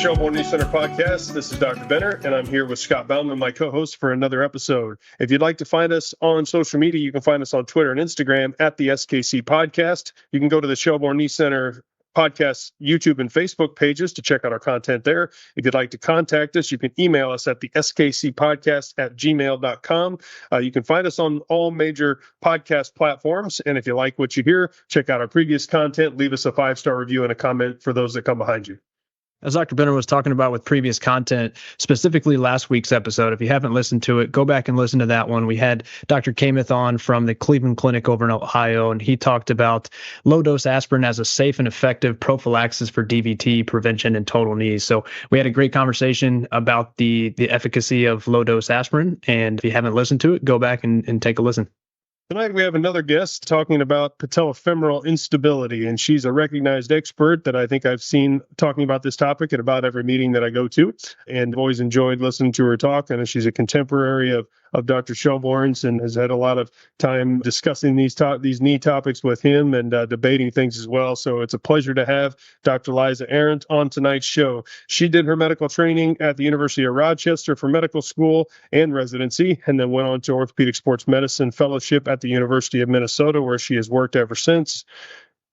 Shelbourne Knee Center podcast. This is Dr. Benner, and I'm here with Scott Bauman, my co-host, for another episode. If you'd like to find us on social media, you can find us on Twitter and Instagram at the SKC Podcast. You can go to the Shelbourne Knee Center podcast YouTube and Facebook pages to check out our content there. If you'd like to contact us, you can email us at the skcpodcast@gmail.com. You can find us on all major podcast platforms. And if you like what you hear, check out our previous content. Leave us a 5-star review and a comment for those that come behind you. As Dr. Benner was talking about with previous content, specifically last week's episode, if you haven't listened to it, go back and listen to that one. We had Dr. Kameth on from the Cleveland Clinic over in Ohio, and he talked about low-dose aspirin as a safe and effective prophylaxis for DVT prevention and total knees. So we had a great conversation about the efficacy of low-dose aspirin, and if you haven't listened to it, go back and take a listen. Tonight, we have another guest talking about patellofemoral instability, and she's a recognized expert that I think I've seen talking about this topic at about every meeting that I go to, and I've always enjoyed listening to her talk. And she's a contemporary of Dr. Shelbourne's and has had a lot of time discussing these knee topics with him and debating things as well. So it's a pleasure to have Dr. Liza Arendt on tonight's show. She did her medical training at the University of Rochester for medical school and residency, and then went on to orthopedic sports medicine fellowship at the University of Minnesota, where she has worked ever since.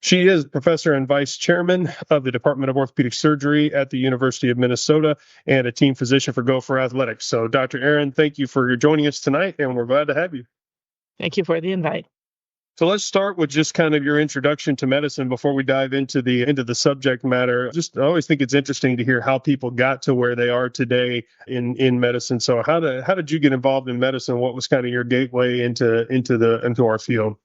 She is professor and vice chairman of the Department of Orthopedic Surgery at the University of Minnesota and a team physician for Gopher Athletics. So, Dr. Arendt, thank you for joining us tonight, and we're glad to have you. Thank you for the invite. So let's start with just kind of your introduction to medicine before we dive into the subject matter. I always think it's interesting to hear how people got to where they are today in medicine. So how did you get involved in medicine? What was kind of your gateway into our field?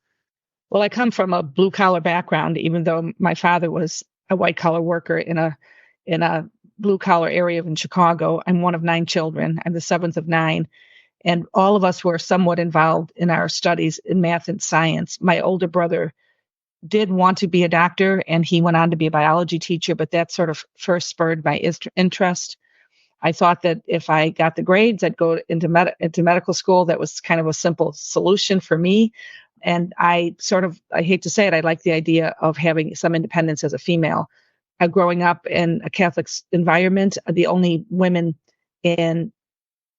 Well, I come from a blue collar background, even though my father was a white collar worker in a blue collar area in Chicago. I'm one of 9 children. I'm the 7th of 9. And all of us were somewhat involved in our studies in math and science. My older brother did want to be a doctor, and he went on to be a biology teacher, but that sort of first spurred my interest. I thought that if I got the grades, I'd go into medical school. That was kind of a simple solution for me. And I hate to say it, I like the idea of having some independence as a female. Growing up in a Catholic environment, the only women in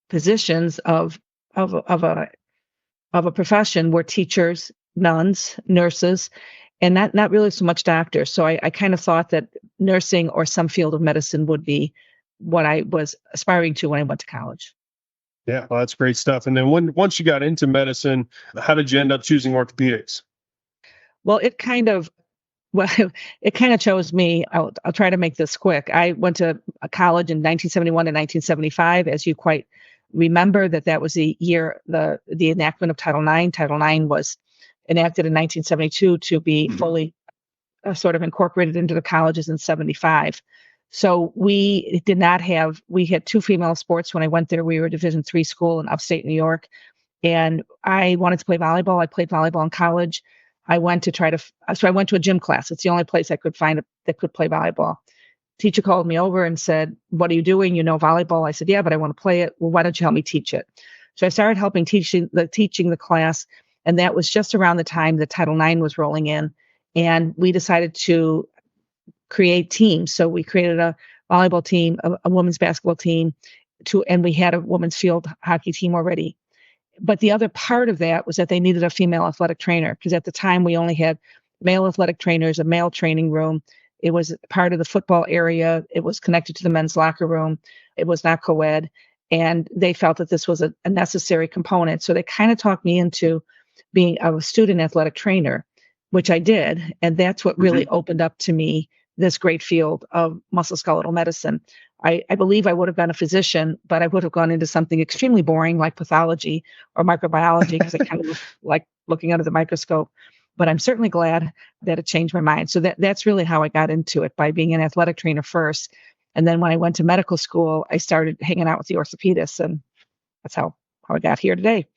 positions of a profession were teachers, nuns, nurses, and not really so much doctors. So I kind of thought that nursing or some field of medicine would be what I was aspiring to when I went to college. Yeah, well, that's great stuff. And then once you got into medicine, how did you end up choosing orthopedics? Well, it kind of chose me. I'll try to make this quick. I went to a college in 1971 and 1975, as you quite remember. That was the year the enactment of Title IX. Title IX was enacted in 1972 to be fully sort of incorporated into the colleges in 75. So we had 2 female sports when I went there. We were a Division III school in upstate New York, and I wanted to play volleyball. I played volleyball in college. I went to I went to a gym class. It's the only place I could find that could play volleyball. Teacher called me over and said, "What are you doing? You know volleyball?" I said, "Yeah, but I want to play it." "Well, why don't you help me teach it?" So I started helping teaching the class, and that was just around the time that Title IX was rolling in, and we decided to create teams. So we created a volleyball team, a women's basketball team, and we had a women's field hockey team already. But the other part of that was that they needed a female athletic trainer, because at the time we only had male athletic trainers, a male training room. It was part of the football area. It was connected to the men's locker room. It was not co-ed. And they felt that this was a necessary component. So they kind of talked me into being a student athletic trainer, which I did. And that's what really opened up to me this great field of musculoskeletal medicine. I believe I would have been a physician, but I would have gone into something extremely boring like pathology or microbiology, because I kind of like looking under the microscope. But I'm certainly glad that it changed my mind. So that's really how I got into it, by being an athletic trainer first. And then when I went to medical school, I started hanging out with the orthopedists, and that's how I got here today.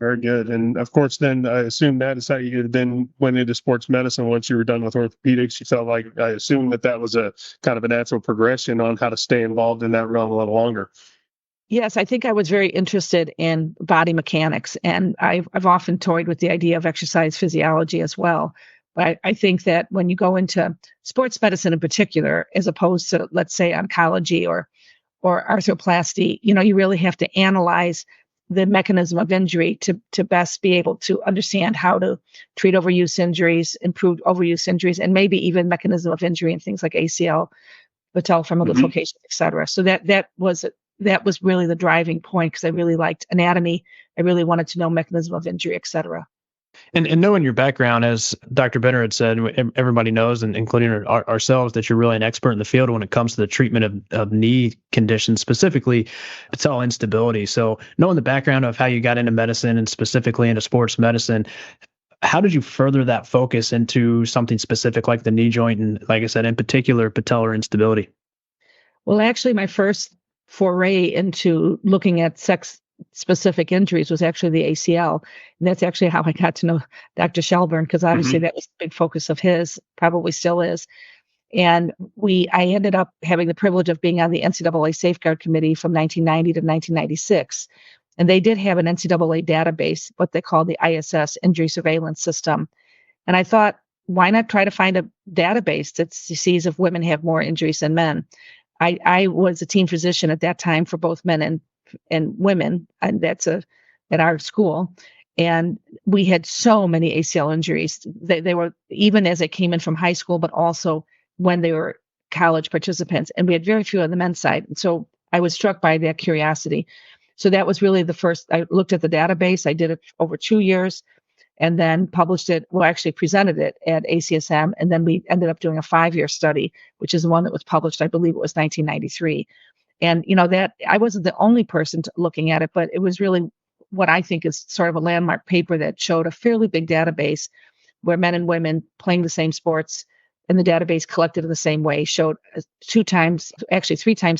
Very good. And of course, then I assume that is how you then went into sports medicine once you were done with orthopedics. You felt like, I assume that was a kind of a natural progression on how to stay involved in that realm a little longer. Yes, I think I was very interested in body mechanics, and I've often toyed with the idea of exercise physiology as well. But I think that when you go into sports medicine in particular, as opposed to, let's say, oncology or arthroplasty, you really have to analyze the mechanism of injury to best be able to understand how to treat overuse injuries, improve overuse injuries, and maybe even mechanism of injury and things like ACL, patellofemoral dislocation, et cetera. So that was really the driving point, because I really liked anatomy. I really wanted to know mechanism of injury, et cetera. And knowing your background, as Dr. Benner had said, everybody knows, and including ourselves, that you're really an expert in the field when it comes to the treatment of knee conditions, specifically patella instability. So knowing the background of how you got into medicine and specifically into sports medicine, how did you further that focus into something specific like the knee joint and, like I said, in particular, patellar instability? Well, actually, my first foray into looking at sex-specific injuries was actually the ACL. And that's actually how I got to know Dr. Shelburne, because obviously that was a big focus of his, probably still is. And I ended up having the privilege of being on the NCAA Safeguard Committee from 1990 to 1996. And they did have an NCAA database, what they call the ISS, Injury Surveillance System. And I thought, why not try to find a database that sees if women have more injuries than men? I was a team physician at that time for both men and women, and that's at our school. And we had so many ACL injuries. They were, even as they came in from high school, but also when they were college participants. And we had very few on the men's side. And so I was struck by that curiosity. So that was really the first. I looked at the database. I did it over 2 years and then published it. Well, actually presented it at ACSM. And then we ended up doing a 5-year study, which is the one that was published, I believe it was 1993. And, that I wasn't the only person looking at it, but it was really what I think is sort of a landmark paper that showed a fairly big database where men and women playing the same sports, and the database collected in the same way, showed 3 times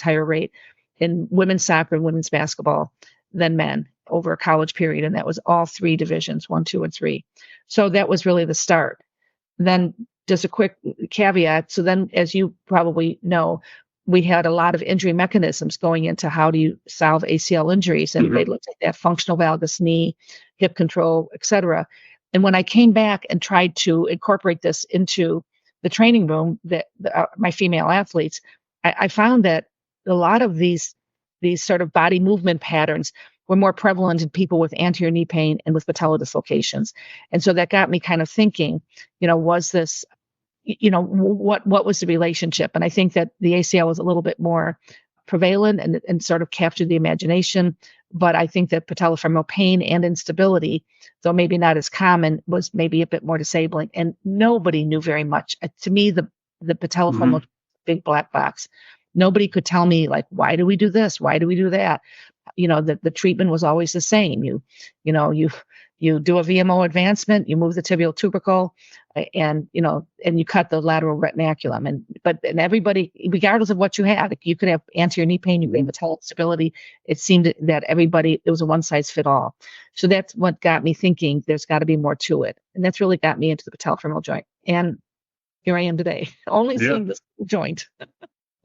higher rate in women's soccer and women's basketball than men over a college period. And that was all 3 divisions, 1, 2, and 3. So that was really the start. Then just a quick caveat. So then, as you probably know, we had a lot of injury mechanisms going into how do you solve ACL injuries. And they looked at that functional valgus knee, hip control, et cetera. And when I came back and tried to incorporate this into the training room, my female athletes, I found that a lot of these sort of body movement patterns were more prevalent in people with anterior knee pain and with patella dislocations. And so that got me kind of thinking, was this, what was the relationship? And I think that the ACL was a little bit more prevalent and sort of captured the imagination. But I think that patellofemoral pain and instability, though maybe not as common, was maybe a bit more disabling. And nobody knew very much. To me, the patellofemoral big black box. Nobody could tell me, like, why do we do this? Why do we do that? The treatment was always the same. You do a VMO advancement, you move the tibial tubercle, and you cut the lateral retinaculum. And everybody, regardless of what you had, you could have anterior knee pain, you could have patella instability. It seemed that it was a one size fit all. So that's what got me thinking there's got to be more to it. And that's really got me into the patellofemoral joint. And here I am today, only seeing this joint.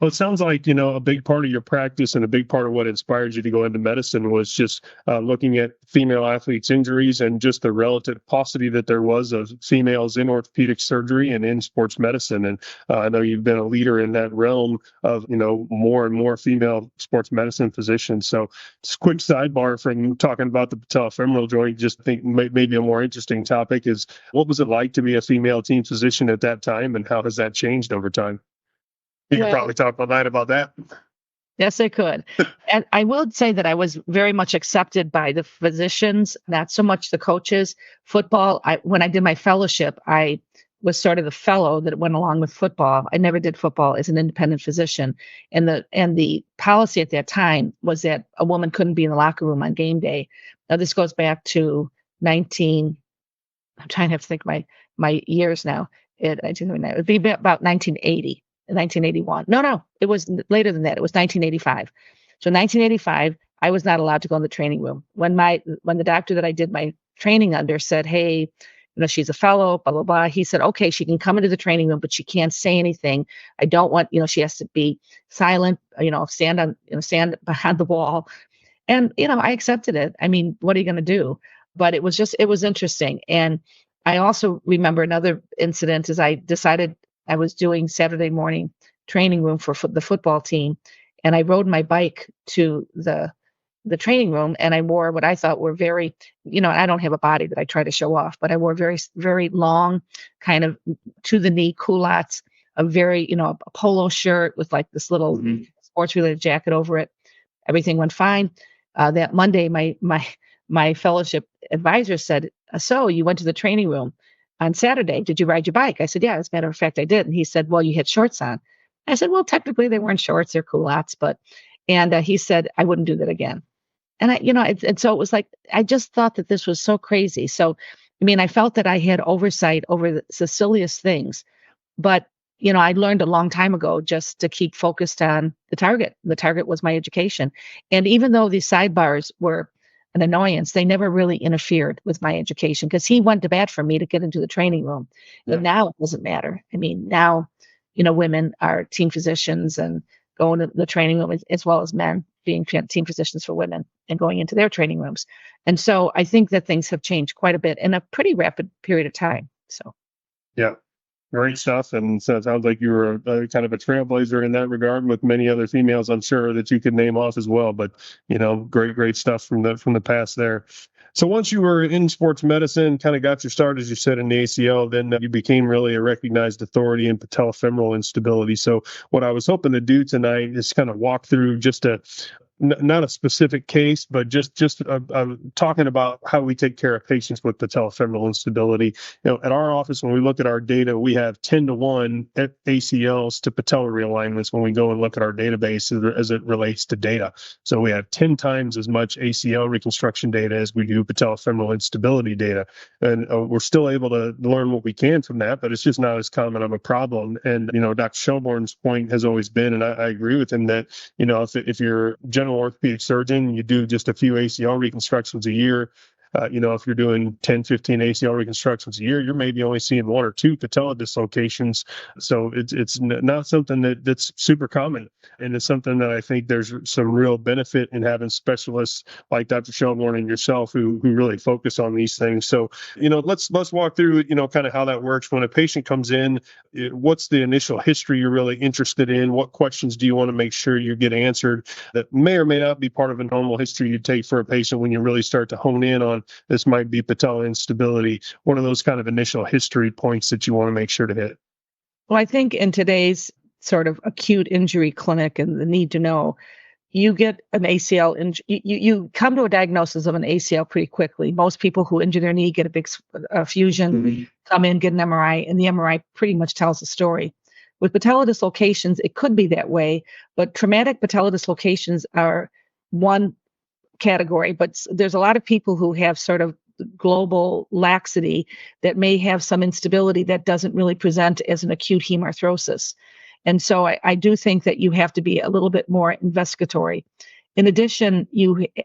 Well, it sounds like, a big part of your practice and a big part of what inspired you to go into medicine was just looking at female athletes' injuries and just the relative paucity that there was of females in orthopedic surgery and in sports medicine. And I know you've been a leader in that realm of, more and more female sports medicine physicians. So just quick sidebar from talking about the patellofemoral joint, just think maybe a more interesting topic is, what was it like to be a female team physician at that time, and how has that changed over time? You could probably talk all night about that. Yes, I could. And I will say that I was very much accepted by the physicians, not so much the coaches. Football, when I did my fellowship, I was sort of the fellow that went along with football. I never did football as an independent physician. And the policy at that time was that a woman couldn't be in the locker room on game day. Now, this goes back to I'm trying to have to think my years now. It would be about 1980. 1981. No, it was later than that. It was 1985. So 1985, I was not allowed to go in the training room. When the doctor that I did my training under said, "Hey, she's a fellow, blah, blah, blah," he said, "Okay, she can come into the training room, but she can't say anything. I don't want, she has to be silent, stand behind the wall." And, I accepted it. I mean, what are you going to do? But it was interesting. And I also remember another incident is I decided I was doing Saturday morning training room for the football team, and I rode my bike to the training room, and I wore what I thought were very, I don't have a body that I try to show off, but I wore very, very long, kind of to the knee culottes, a very, a polo shirt with like this little sports related jacket over it. Everything went fine. That Monday, my fellowship advisor said, "So you went to the training room on Saturday. Did you ride your bike?" I said, "Yeah, as a matter of fact, I did." And he said, "Well, you had shorts on." I said, "Well, technically they weren't shorts, they're culottes, but," and he said, "I wouldn't do that again." And and so it was like, I just thought that this was so crazy. So, I mean, I felt that I had oversight over the silliest things, but, I learned a long time ago just to keep focused on the target. The target was my education. And even though these sidebars were an annoyance, they never really interfered with my education because he went to bat for me to get into the training room. Yeah. And now it doesn't matter. I mean, now, women are team physicians and going to the training room as well as men being team physicians for women and going into their training rooms. And so I think that things have changed quite a bit in a pretty rapid period of time. So, yeah, great stuff. And so it sounds like you were kind of a trailblazer in that regard with many other females, I'm sure, that you could name off as well. But, great stuff from the past there. So once you were in sports medicine, kind of got your start, as you said, in the ACL, then you became really a recognized authority in patellofemoral instability. So what I was hoping to do tonight is kind of walk through just not a specific case, but just talking about how we take care of patients with patellofemoral instability. At our office, when we look at our data, we have 10-to-1 ACLs to patella realignments when we go and look at our database as it relates to data. So we have 10 times as much ACL reconstruction data as we do patellofemoral instability data. And we're still able to learn what we can from that, but it's just not as common of a problem. And, Dr. Shelbourne's point has always been, and I agree with him, that, if you're general orthopedic surgeon, you do just a few ACL reconstructions a year. If you're doing 10, 15 ACL reconstructions a year, you're maybe only seeing 1 or 2 patella dislocations. So it's not something that's super common. And it's something that I think there's some real benefit in having specialists like Dr. Shelbourne and yourself who really focus on these things. So, let's walk through, kind of how that works. When a patient comes in, what's the initial history you're really interested in? What questions do you want to make sure you get answered that may or may not be part of a normal history you take for a patient when you really start to hone in on this might be patella instability? What are those kind of initial history points that you want to make sure to hit? Well, I think in today's sort of acute injury clinic and the need to know, you get an ACL injury, you come to a diagnosis of an ACL pretty quickly. Most people who injure their knee get a big fusion, come in, get an MRI, and the MRI pretty much tells the story. With patella dislocations, it could be that way, but traumatic patella dislocations are one category, but there's a lot of people who have sort of global laxity that may have some instability that doesn't really present as an acute hemarthrosis. And so I do think that you have to be a little bit more investigatory. In addition,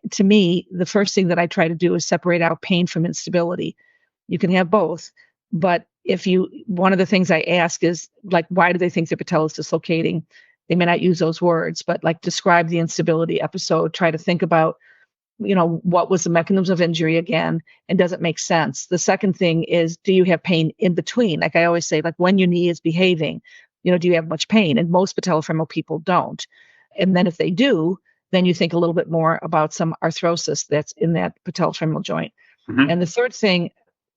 to me, the first thing that I try to do is separate out pain from instability. You can have both, but one of the things I ask is, like, why do they think their patella is dislocating? They may not use those words, but like, describe the instability episode. Try to think about, what was the mechanism of injury again, and does it make sense? The second thing is, do you have pain in between? Like I always say, like, when your knee is behaving, do you have much pain? And most patellofemoral people don't. And then if they do, then you think a little bit more about some arthrosis that's in that patellofemoral joint. And the third thing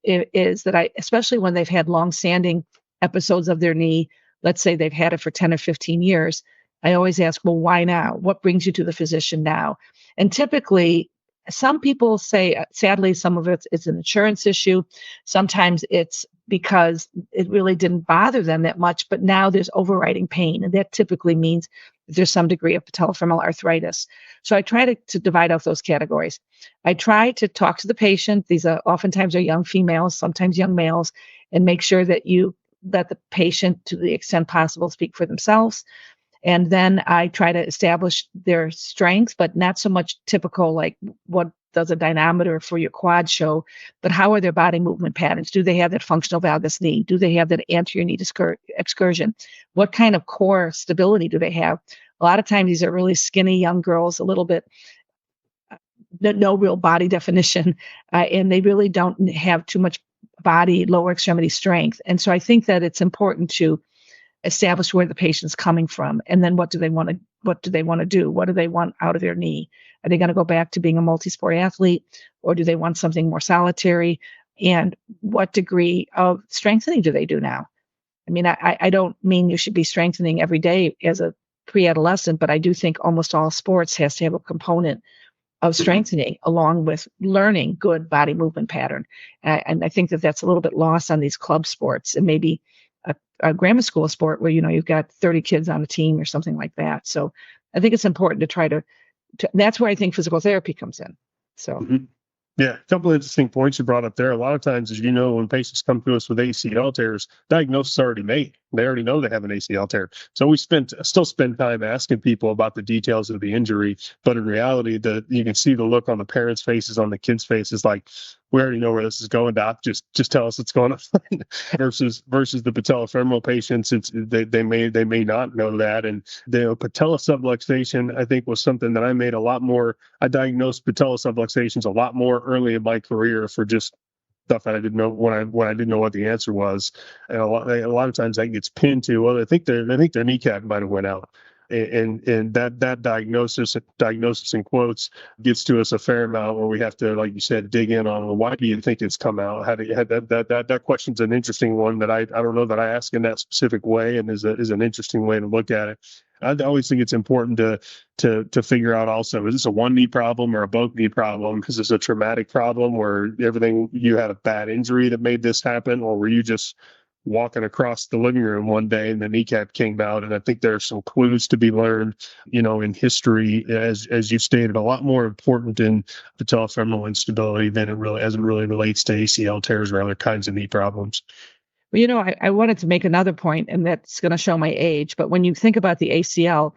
is that especially when they've had long-standing episodes of their knee, let's say they've had it for 10 or 15 years, I always ask, well, why now? What brings you to the physician now? And typically, some people say, sadly, some of it is an insurance issue. Sometimes it's because it really didn't bother them that much, but now there's overriding pain. And that typically means there's some degree of patellofemoral arthritis. So I try to divide out those categories. I try to talk to the patient. These are oftentimes young females, sometimes young males, and make sure that you let the patient, to the extent possible, speak for themselves. And then I try to establish their strengths, but not so much typical, like, what does a dynamometer for your quad show, but how are their body movement patterns? Do they have that functional valgus knee? Do they have that anterior knee excursion? What kind of core stability do they have? A lot of times these are really skinny young girls, a little bit, no real body definition, and they really don't have too much body, lower extremity strength. And so I think that it's important to establish where the patient's coming from, and then what do they want to do? What do they want out of their knee? Are they going to go back to being a multi-sport athlete, or do they want something more solitary? And what degree of strengthening do they do now? I mean, I don't mean you should be strengthening every day as a pre-adolescent, but I do think almost all sports has to have a component of strengthening along with learning good body movement pattern. And I think that that's a little bit lost on these club sports, and maybe a grammar school sport where, you've got 30 kids on a team or something like that. So I think it's important to try to that's where I think physical therapy comes in. So. Yeah, a couple of interesting points you brought up there. A lot of times, as you know, when patients come to us with ACL tears, diagnosis is already made. They already know they have an ACL tear. So we still spend time asking people about the details of the injury. But in reality, you can see the look on the parents' faces, on the kids' faces, like, we already know where this is going, doc. Just tell us what's going on. versus the patellofemoral patients, they may not know that. And the patellosubluxation, I think, was something that I diagnosed patellosubluxations a lot more early in my career for just stuff that I didn't know when I didn't know what the answer was. And a lot of times that gets pinned to, well, I think their kneecap might have went out. And that diagnosis in quotes gets to us a fair amount, where we have to, like you said, dig in on, well, why do you think it's come out? How do you have that question's an interesting one that I don't know that I ask in that specific way, and is an interesting way to look at it. I always think it's important to figure out also, is this a one knee problem or a both knee problem? Is this a traumatic problem where you had a bad injury that made this happen, or were you just walking across the living room one day and the kneecap came out? And I think there are some clues to be learned, in history, as you stated, a lot more important in patellofemoral instability than as it really relates to ACL tears or other kinds of knee problems. Well, I wanted to make another point, and that's going to show my age. But when you think about the ACL,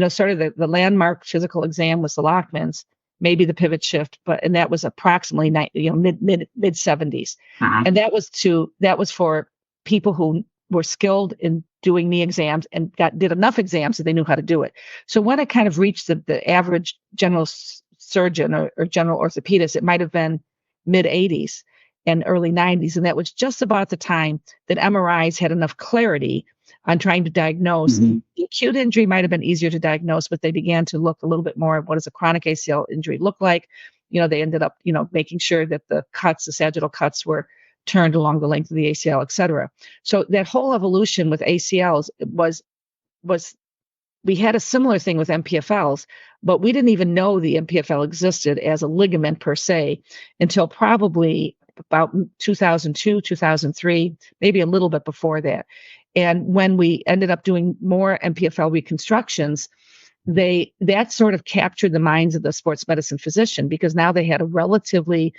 sort of the landmark physical exam was the Lockmans, maybe the pivot shift, and that was approximately mid 70s, and that was for people who were skilled in doing knee exams and did enough exams that they knew how to do it. So when it kind of reached the average general surgeon or general orthopedist, it might have been mid 80s and early 90s. And that was just about the time that MRIs had enough clarity on trying to diagnose. The acute injury might have been easier to diagnose, but they began to look a little bit more at what does a chronic ACL injury look like. They ended up, making sure that the sagittal cuts were turned along the length of the ACL, et cetera. So that whole evolution with ACLs was we had a similar thing with MPFLs, but we didn't even know the MPFL existed as a ligament per se until probably about 2002, 2003, maybe a little bit before that. And when we ended up doing more MPFL reconstructions, that sort of captured the minds of the sports medicine physician, because now they had a relatively,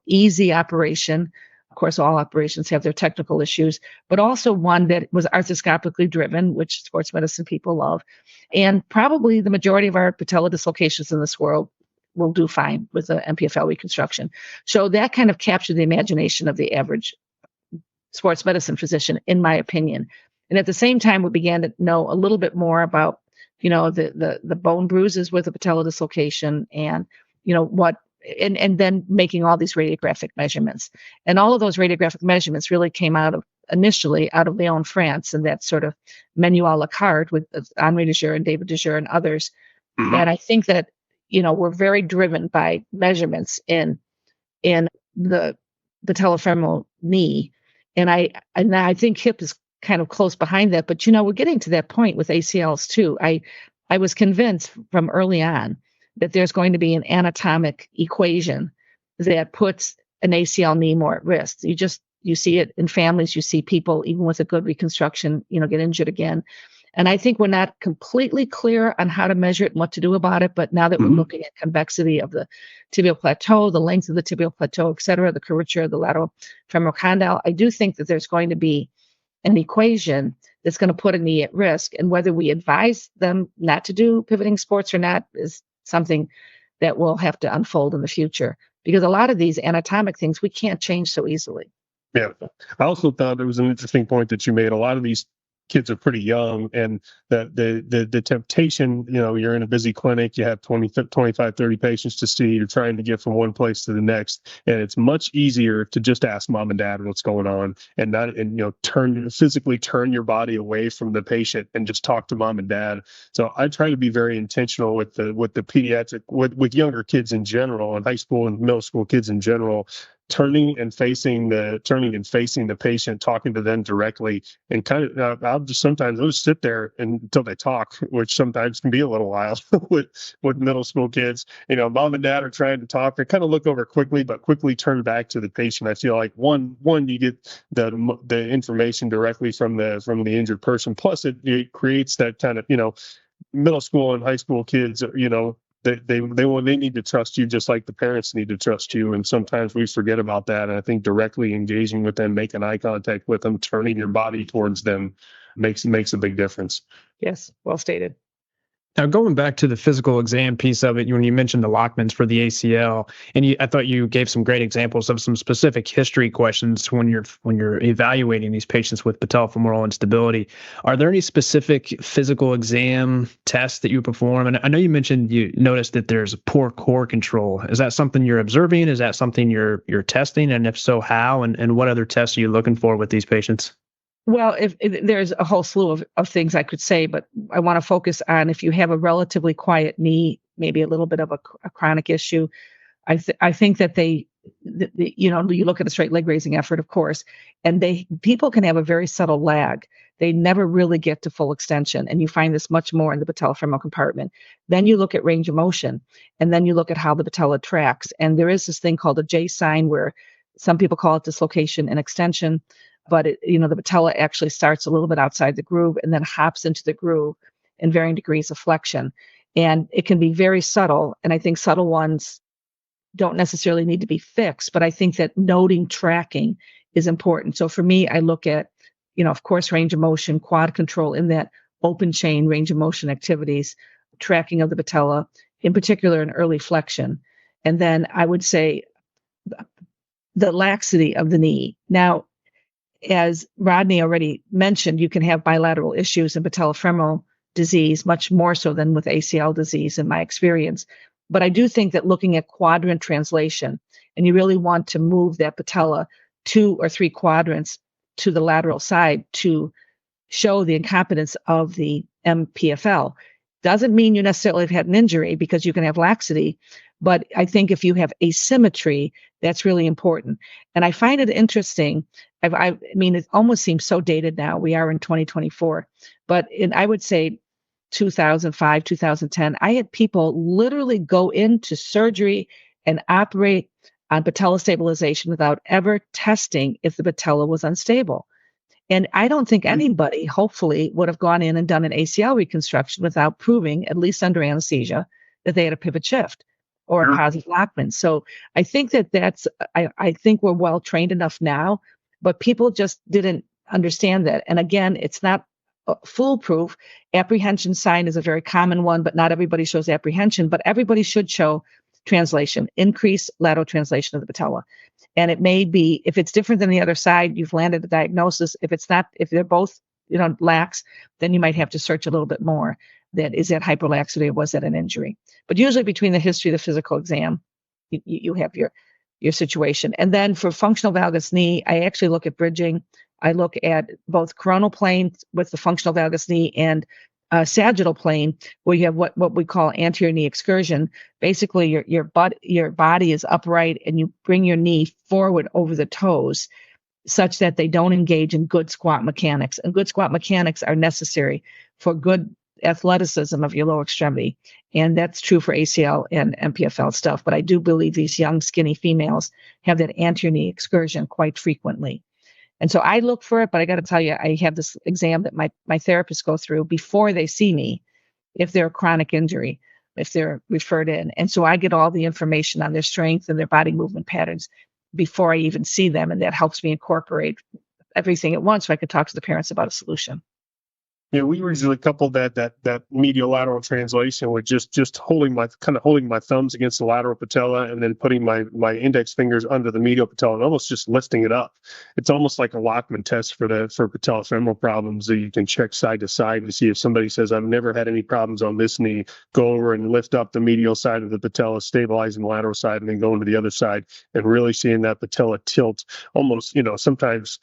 easy operation. Of course, all operations have their technical issues, but also one that was arthroscopically driven, which sports medicine people love. And probably the majority of our patella dislocations in this world will do fine with the MPFL reconstruction. So that kind of captured the imagination of the average sports medicine physician, in my opinion. And at the same time, we began to know a little bit more about, the bone bruises with a patella dislocation, and, and then making all these radiographic measurements. And all of those radiographic measurements really came initially out of Lyon, France, and that sort of menu a la carte with Henri Dejeur and David Dejeur and others. And I think that, we're very driven by measurements in the patellofemoral knee. And I think hip is kind of close behind that, but we're getting to that point with ACLs too. I was convinced from early on that there's going to be an anatomic equation that puts an ACL knee more at risk. You see it in families. You see people, even with a good reconstruction, get injured again. And I think we're not completely clear on how to measure it and what to do about it. But now that we're looking at convexity of the tibial plateau, the length of the tibial plateau, et cetera, the curvature of the lateral femoral condyle, I do think that there's going to be an equation that's going to put a knee at risk. And whether we advise them not to do pivoting sports or not is something that will have to unfold in the future, because a lot of these anatomic things we can't change so easily. Yeah. I also thought it was an interesting point that you made. A lot of these kids are pretty young, and the temptation, you're in a busy clinic, you have 20, 25, 30 patients to see, you're trying to get from one place to the next, and it's much easier to just ask mom and dad what's going on, and physically turn your body away from the patient and just talk to mom and dad. So I try to be very intentional with the pediatric, with younger kids in general, and high school and middle school kids in general, turning and facing the patient, talking to them directly, and kind of I'll just sit there until they talk, which sometimes can be a little while with middle school kids. Mom and dad are trying to talk. They kind of look over quickly, but quickly turn back to the patient. I feel like one you get the information directly from the injured person. Plus, it creates that kind of middle school and high school kids. They need to trust you just like the parents need to trust you. And sometimes we forget about that. And I think directly engaging with them, making eye contact with them, turning your body towards them makes a big difference. Yes, well stated. Now, going back to the physical exam piece of it, when you mentioned the Lockmans for the ACL, and I thought you gave some great examples of some specific history questions when you're evaluating these patients with patellofemoral instability. Are there any specific physical exam tests that you perform? And I know you mentioned you noticed that there's poor core control. Is that something you're observing? Is that something you're testing? And if so, how? And what other tests are you looking for with these patients? Well, if there's a whole slew of things I could say, but I want to focus on if you have a relatively quiet knee, maybe a little bit of a chronic issue. I think that you look at a straight leg raising effort, of course, and people can have a very subtle lag. They never really get to full extension, and you find this much more in the patellofemoral compartment. Then you look at range of motion, and then you look at how the patella tracks. And there is this thing called a J sign, where some people call it dislocation and extension. But the patella actually starts a little bit outside the groove and then hops into the groove in varying degrees of flexion. And it can be very subtle. And I think subtle ones don't necessarily need to be fixed, but I think that noting tracking is important. So for me, I look at, of course, range of motion, quad control in that open chain range of motion activities, tracking of the patella, in particular in early flexion. And then I would say the laxity of the knee. Now, as Rodney already mentioned, you can have bilateral issues in patellofemoral disease, much more so than with ACL disease in my experience. But I do think that looking at quadrant translation, and you really want to move that patella 2 or 3 quadrants to the lateral side to show the incompetence of the MPFL. Doesn't mean you necessarily have had an injury, because you can have laxity. But I think if you have asymmetry, that's really important. And I find it interesting. I mean, it almost seems so dated now. We are in 2024. But I would say 2005, 2010, I had people literally go into surgery and operate on patella stabilization without ever testing if the patella was unstable. And I don't think anybody, hopefully, would have gone in and done an ACL reconstruction without proving, at least under anesthesia, that they had a pivot shift or a positive Lockman. So I think I think we're well trained enough now, but people just didn't understand that. And again, it's not foolproof. Apprehension sign is a very common one, but not everybody shows apprehension, but everybody should show translation, increased lateral translation of the patella. And it may be, if it's different than the other side, you've landed a diagnosis. If it's not, if they're both, lax, then you might have to search a little bit more. Is that hyperlaxity or was that an injury? But usually between the history of the physical exam, you have your situation. And then for functional valgus knee, I actually look at bridging. I look at both coronal plane with the functional valgus knee and sagittal plane, where you have what we call anterior knee excursion. Basically, your body is upright and you bring your knee forward over the toes, such that they don't engage in good squat mechanics. And good squat mechanics are necessary for good athleticism of your lower extremity. And that's true for ACL and MPFL stuff. But I do believe these young, skinny females have that anterior knee excursion quite frequently. And so I look for it, but I got to tell you, I have this exam that my therapists go through before they see me, if they're a chronic injury, if they're referred in. And so I get all the information on their strength and their body movement patterns before I even see them. And that helps me incorporate everything at once so I could talk to the parents about a solution. We usually couple that medial lateral translation with just holding my thumbs against the lateral patella and then putting my index fingers under the medial patella and almost just lifting it up. It's almost like a Lockman test for patellofemoral problems that you can check side to side to see if somebody says, I've never had any problems on this knee. Go over and lift up the medial side of the patella, stabilizing the lateral side, and then go into the other side and really seeing that patella tilt almost, sometimes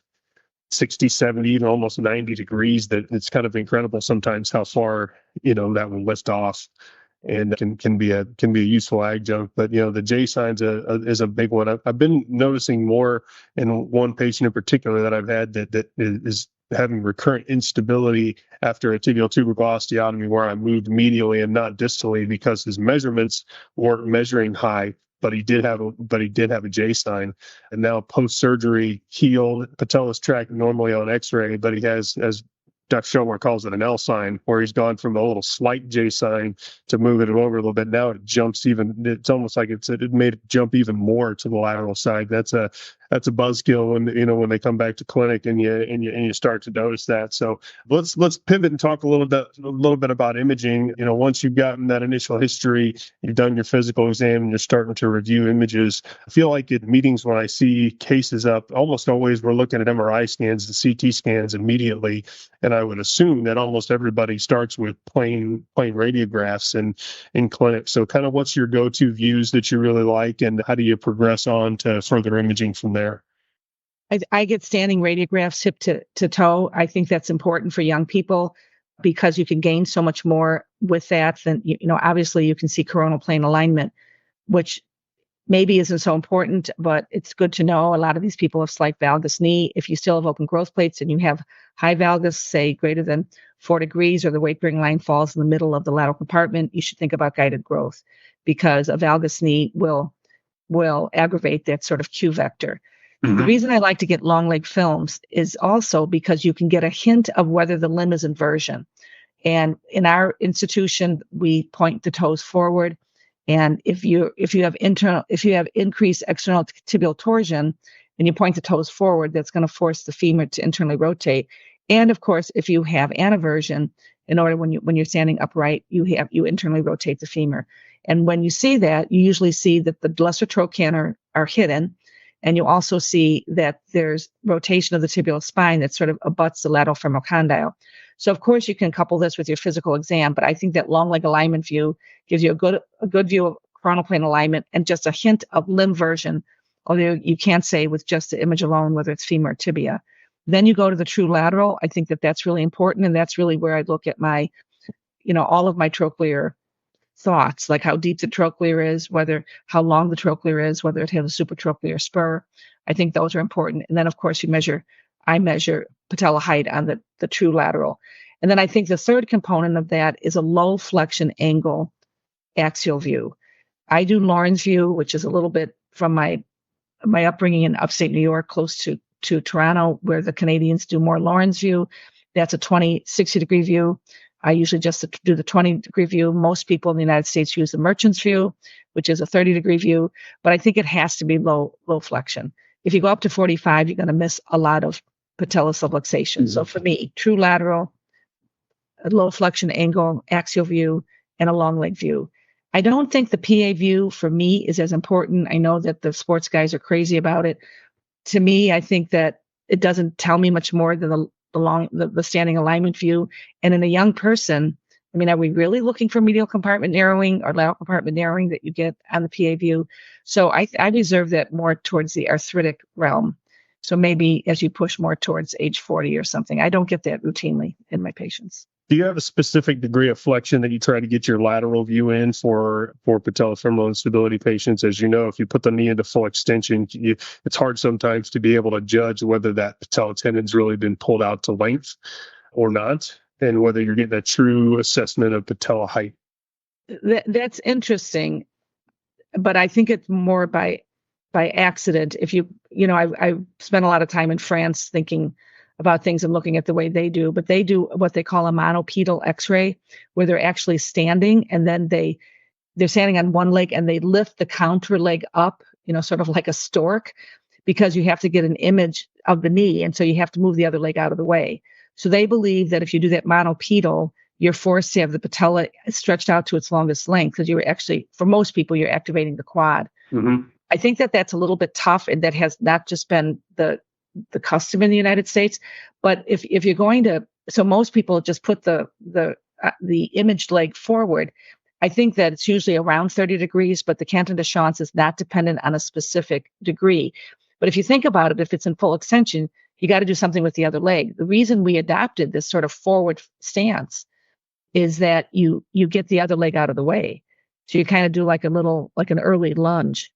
60, 70, even almost 90 degrees. That it's kind of incredible sometimes how far, that will lift off, and can be a useful adjunct. But, the J signs is a big one. I've been noticing more in one patient in particular that I've had that is having recurrent instability after a tibial tubercle osteotomy where I moved medially and not distally because his measurements weren't measuring high. But he did have a J sign, and now post surgery healed. Patella's tracked normally on X-ray, but he has, as Dr. Shomar calls it, an L sign, where he's gone from a little slight J sign to moving it over a little bit. Now it jumps even. It's almost like it made it jump even more to the lateral side. That's a buzzkill when they come back to clinic and you start to notice that. So let's pivot and talk a little bit about imaging. Once you've gotten that initial history, you've done your physical exam, and you're starting to review images. I feel like at meetings when I see cases up, almost always we're looking at MRI scans and CT scans immediately, and I would assume that almost everybody starts with plain radiographs in clinic. So kind of what's your go-to views that you really like, and how do you progress on to further imaging from there? I get standing radiographs hip to toe. I think that's important for young people because you can gain so much more with that than, obviously you can see coronal plane alignment, which maybe isn't so important, but it's good to know. A lot of these people have slight valgus knee. If you still have open growth plates and you have high valgus, say greater than 4 degrees, or the weight bearing line falls in the middle of the lateral compartment, you should think about guided growth, because a valgus knee will aggravate that sort of Q vector. Mm-hmm. The reason I like to get long leg films is also because you can get a hint of whether the limb is inversion. And in our institution, we point the toes forward. And if you have increased external tibial torsion and you point the toes forward, that's going to force the femur to internally rotate. And of course, if you have anaversion, in order when you're standing upright, you internally rotate the femur. And when you see that, you usually see that the lesser trochanter are hidden, and you also see that there's rotation of the tibial spine that sort of abuts the lateral femoral condyle. So of course you can couple this with your physical exam, but I think that long leg alignment view gives you a good view of coronal plane alignment and just a hint of limb version, although you can't say with just the image alone whether it's femur or tibia. Then you go to the true lateral. I think that that's really important, and that's really where I look at my, all of my trochlear thoughts, like how deep the trochlear is, how long the trochlear is, whether it has a supratrochlear spur. I think those are important. And then of course I measure patella height on the true lateral. And then I think the third component of that is a low flexion angle axial view. I do Lawrence view, which is a little bit from my upbringing in upstate New York, close to Toronto, where the Canadians do more Lawrence view. That's a 60 degree view. I usually just do the 20 degree view. Most people in the United States use the Merchant's view, which is a 30 degree view, but I think it has to be low flexion. If you go up to 45, you're going to miss a lot of patella subluxation. Mm-hmm. So for me, true lateral, a low flexion angle, axial view, and a long leg view. I don't think the PA view for me is as important. I know that the sports guys are crazy about it. To me, I think that it doesn't tell me much more than the standing alignment view. And in a young person, I mean, are we really looking for medial compartment narrowing or lateral compartment narrowing that you get on the PA view? So I reserve that more towards the arthritic realm. So maybe as you push more towards age 40 or something. I don't get that routinely in my patients. Do you have a specific degree of flexion that you try to get your lateral view in for patellofemoral instability patients? As you know, if you put the knee into full extension, it's hard sometimes to be able to judge whether that patella tendon's really been pulled out to length or not, and whether you're getting a true assessment of patella height. That's interesting, but I think it's more by accident. If I spent a lot of time in France thinking about things and looking at the way they do, but they do what they call a monopedal X-ray, where they're actually standing, and then they're standing on one leg and they lift the counter leg up, sort of like a stork, because you have to get an image of the knee, and so you have to move the other leg out of the way. So they believe that if you do that monopedal, you're forced to have the patella stretched out to its longest length because you're actually, for most people, you're activating the quad. Mm-hmm. I think that that's a little bit tough, and that has not just been the custom in the United States, but if you're going to, so most people just put the imaged leg forward. I think that it's usually around 30 degrees, but the canton de chance is not dependent on a specific degree. But if you think about it, if it's in full extension, you got to do something with the other leg. The reason we adopted this sort of forward stance is that you get the other leg out of the way. So you kind of do like an early lunge.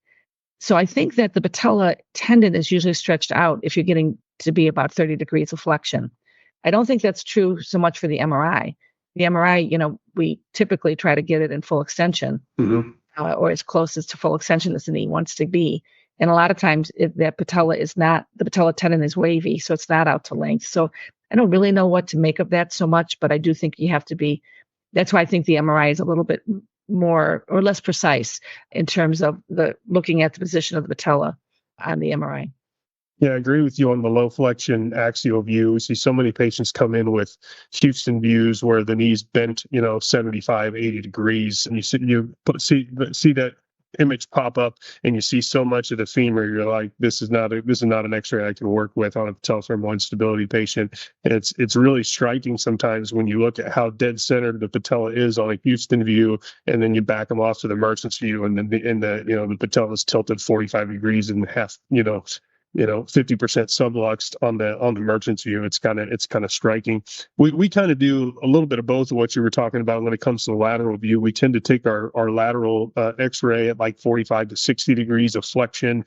So I think that the patella tendon is usually stretched out if you're getting to be about 30 degrees of flexion. I don't think that's true so much for the MRI. The MRI, we typically try to get it in full extension, or as close as to full extension as the knee wants to be. And a lot of times the patella tendon is wavy, so it's not out to length. So I don't really know what to make of that so much, but I do think you have to be, that's why I think the MRI is a little bit more or less precise in terms of looking at the position of the patella on the MRI. Yeah, I agree with you on the low flexion axial view. We see so many patients come in with Houston views where the knee's bent, 75, 80 degrees, and you see that image pop up, and you see so much of the femur. You're like, this is not an X-ray I can work with on a patellofemoral instability patient. And it's really striking sometimes when you look at how dead centered the patella is on a Houston view, and then you back them off to the Merchant's view, and then the patella is tilted 45 degrees and half, 50% subluxed on the Merchant's view. It's kind of striking. We kind of do a little bit of both of what you were talking about when it comes to the lateral view. We tend to take our lateral X-ray at like 45 to 60 degrees of flexion.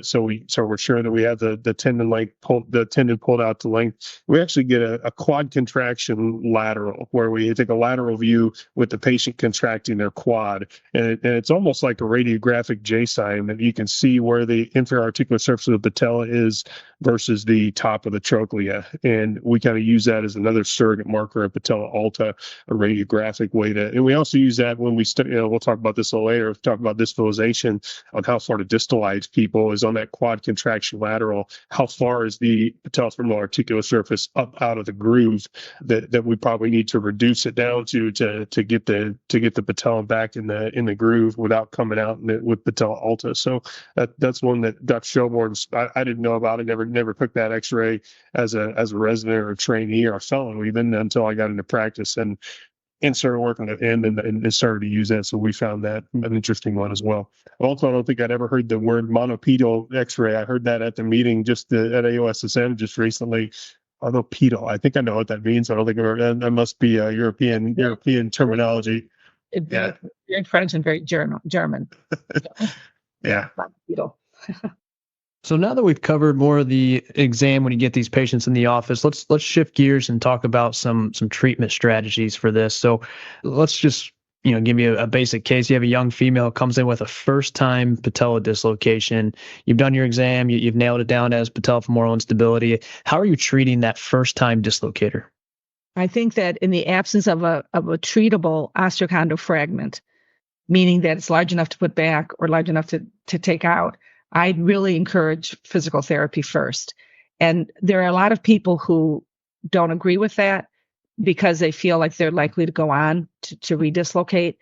So we're sure that we have the tendon pulled out to length. We actually get a quad contraction lateral, where we take a lateral view with the patient contracting their quad, and it's almost like a radiographic J sign that you can see where the inferior articular surface of the patella is versus the top of the trochlea, and we kind of use that as another surrogate marker of patella alta, a radiographic way to. And we also use that when we we'll talk about this a little later. Talk about distalization on how far to distalize people. Is on that quad contraction lateral, how far is the patellofemoral articular surface up out of the groove that we probably need to reduce it down to get the patella back in the groove without coming out with patella alta. So that's one that Dr. Shelbourne's I didn't know about. I never took that X-ray as a resident or a trainee or a fellow even until I got into practice and started working at him and started to use that. So we found that an interesting one as well. Also, I don't think I'd ever heard the word monopedal X-ray. I heard that at the meeting at AOSSN just recently. Although pedal, I think I know what that means. I don't think that must be a European terminology. Very French and very German. Yeah. Monopedal. So now that we've covered more of the exam when you get these patients in the office, let's shift gears and talk about some treatment strategies for this. So let's just give you a basic case. You have a young female comes in with a first-time patella dislocation. You've done your exam. You've nailed it down as patellofemoral instability. How are you treating that first-time dislocator? I think that in the absence of a treatable osteochondral fragment, meaning that it's large enough to put back or large enough to take out, I'd really encourage physical therapy first. And there are a lot of people who don't agree with that because they feel like they're likely to go on to redislocate.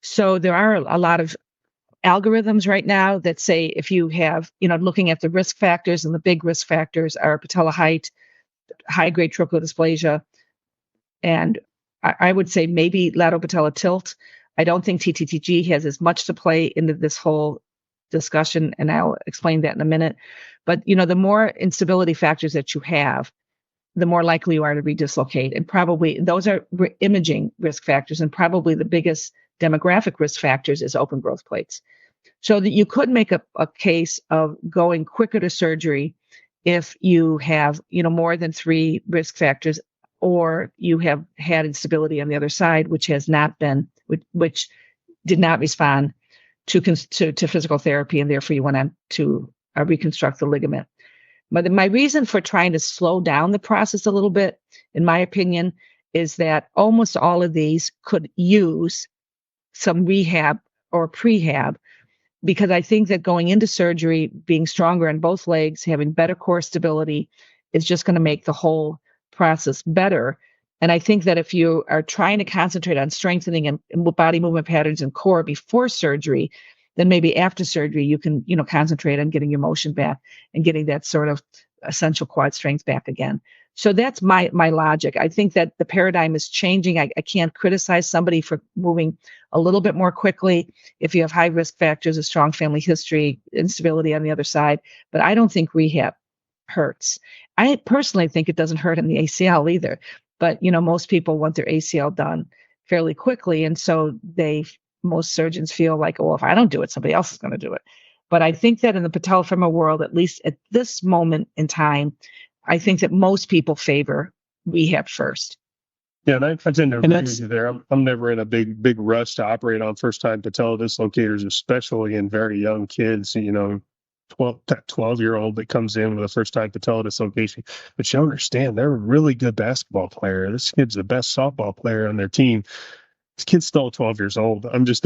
So there are a lot of algorithms right now that say if you have, looking at the risk factors, and the big risk factors are patella height, high-grade trochlear dysplasia, and I would say maybe lateral patella tilt. I don't think TTTG has as much to play into this whole discussion, and I'll explain that in a minute. But the more instability factors that you have, the more likely you are to redislocate. And probably those are imaging risk factors, and probably the biggest demographic risk factors is open growth plates. So that you could make a case of going quicker to surgery if you have more than 3 risk factors, or you have had instability on the other side, which did not respond to physical therapy, and therefore you want to reconstruct the ligament. But my reason for trying to slow down the process a little bit, in my opinion, is that almost all of these could use some rehab or prehab, because I think that going into surgery, being stronger in both legs, having better core stability, is just going to make the whole process better. And I think that if you are trying to concentrate on strengthening and body movement patterns and core before surgery, then maybe after surgery, you can, concentrate on getting your motion back and getting that sort of essential quad strength back again. So that's my logic. I think that the paradigm is changing. I can't criticize somebody for moving a little bit more quickly if you have high risk factors, a strong family history, instability on the other side. But I don't think rehab hurts. I personally think it doesn't hurt in the ACL either. But, most people want their ACL done fairly quickly. And so most surgeons feel like, well, if I don't do it, somebody else is going to do it. But I think that in the patellofemoral world, at least at this moment in time, I think that most people favor rehab first. Yeah, and I tend to agree with you there. I'm never in a big rush to operate on first-time patella dislocators, especially in very young kids. 12-year-old that comes in with a first-time patella dislocation. But you understand, they're a really good basketball player. This kid's the best softball player on their team. This kid's still 12 years old. I'm just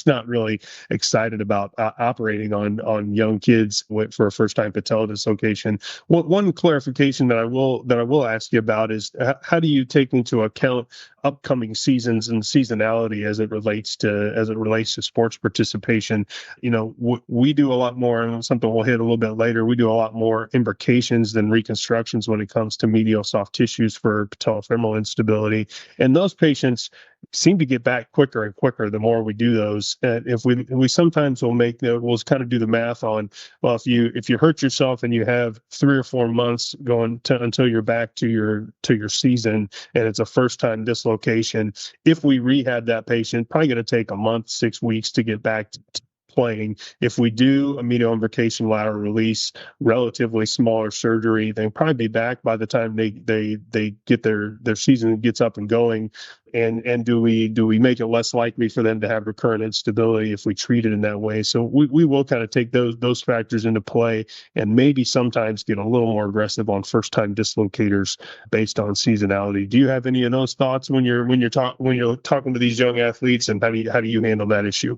not really excited about operating on young kids for a first-time patella dislocation. One clarification that I will ask you about is how do you take into account upcoming seasons and seasonality as it relates to sports participation? We do a lot more, and something we'll hit a little bit later. We do a lot more imbrications than reconstructions when it comes to medial soft tissues for patellofemoral instability, and those patients seem to get back quicker and quicker the more we do those. And if we sometimes we'll kind of do the math on, well, if you hurt yourself and you have 3 or 4 months going until you're back to your season, and it's a first time dislocation, if we rehab that patient, probably going to take a month, 6 weeks to get back to playing. If we do a medial imbrication lateral release, relatively smaller surgery, they'll probably be back by the time they get their season gets up and going. And do we make it less likely for them to have recurrent instability if we treat it in that way? So we will kind of take those factors into play, and maybe sometimes get a little more aggressive on first time dislocators based on seasonality. Do you have any of those thoughts when you're talking to these young athletes, and how do you handle that issue?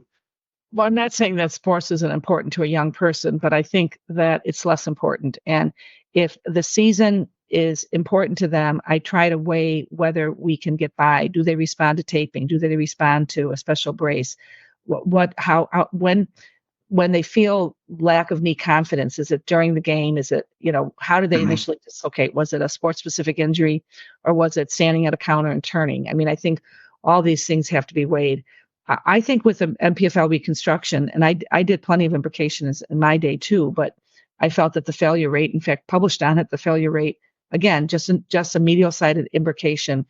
Well, I'm not saying that sports isn't important to a young person, but I think that it's less important. And if the season is important to them, I try to weigh whether we can get by. Do they respond to taping? Do they respond to a special brace? When they feel lack of knee confidence, is it during the game? Is it, how did they initially dislocate? Was it a sports specific injury, or was it standing at a counter and turning? I mean, I think all these things have to be weighed. I think with the MPFL reconstruction, and I did plenty of imbrications in my day too, but I felt that the failure rate, in fact, published on it, the failure rate, again, just a medial-sided imbrication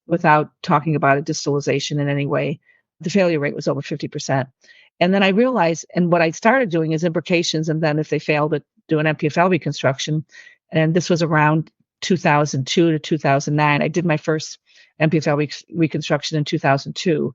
without talking about a distalization in any way, the failure rate was over 50%. And then I realized, and what I started doing is imbrications, and then if they failed to do an MPFL reconstruction, and this was around 2002 to 2009, I did my first MPFL reconstruction in 2002.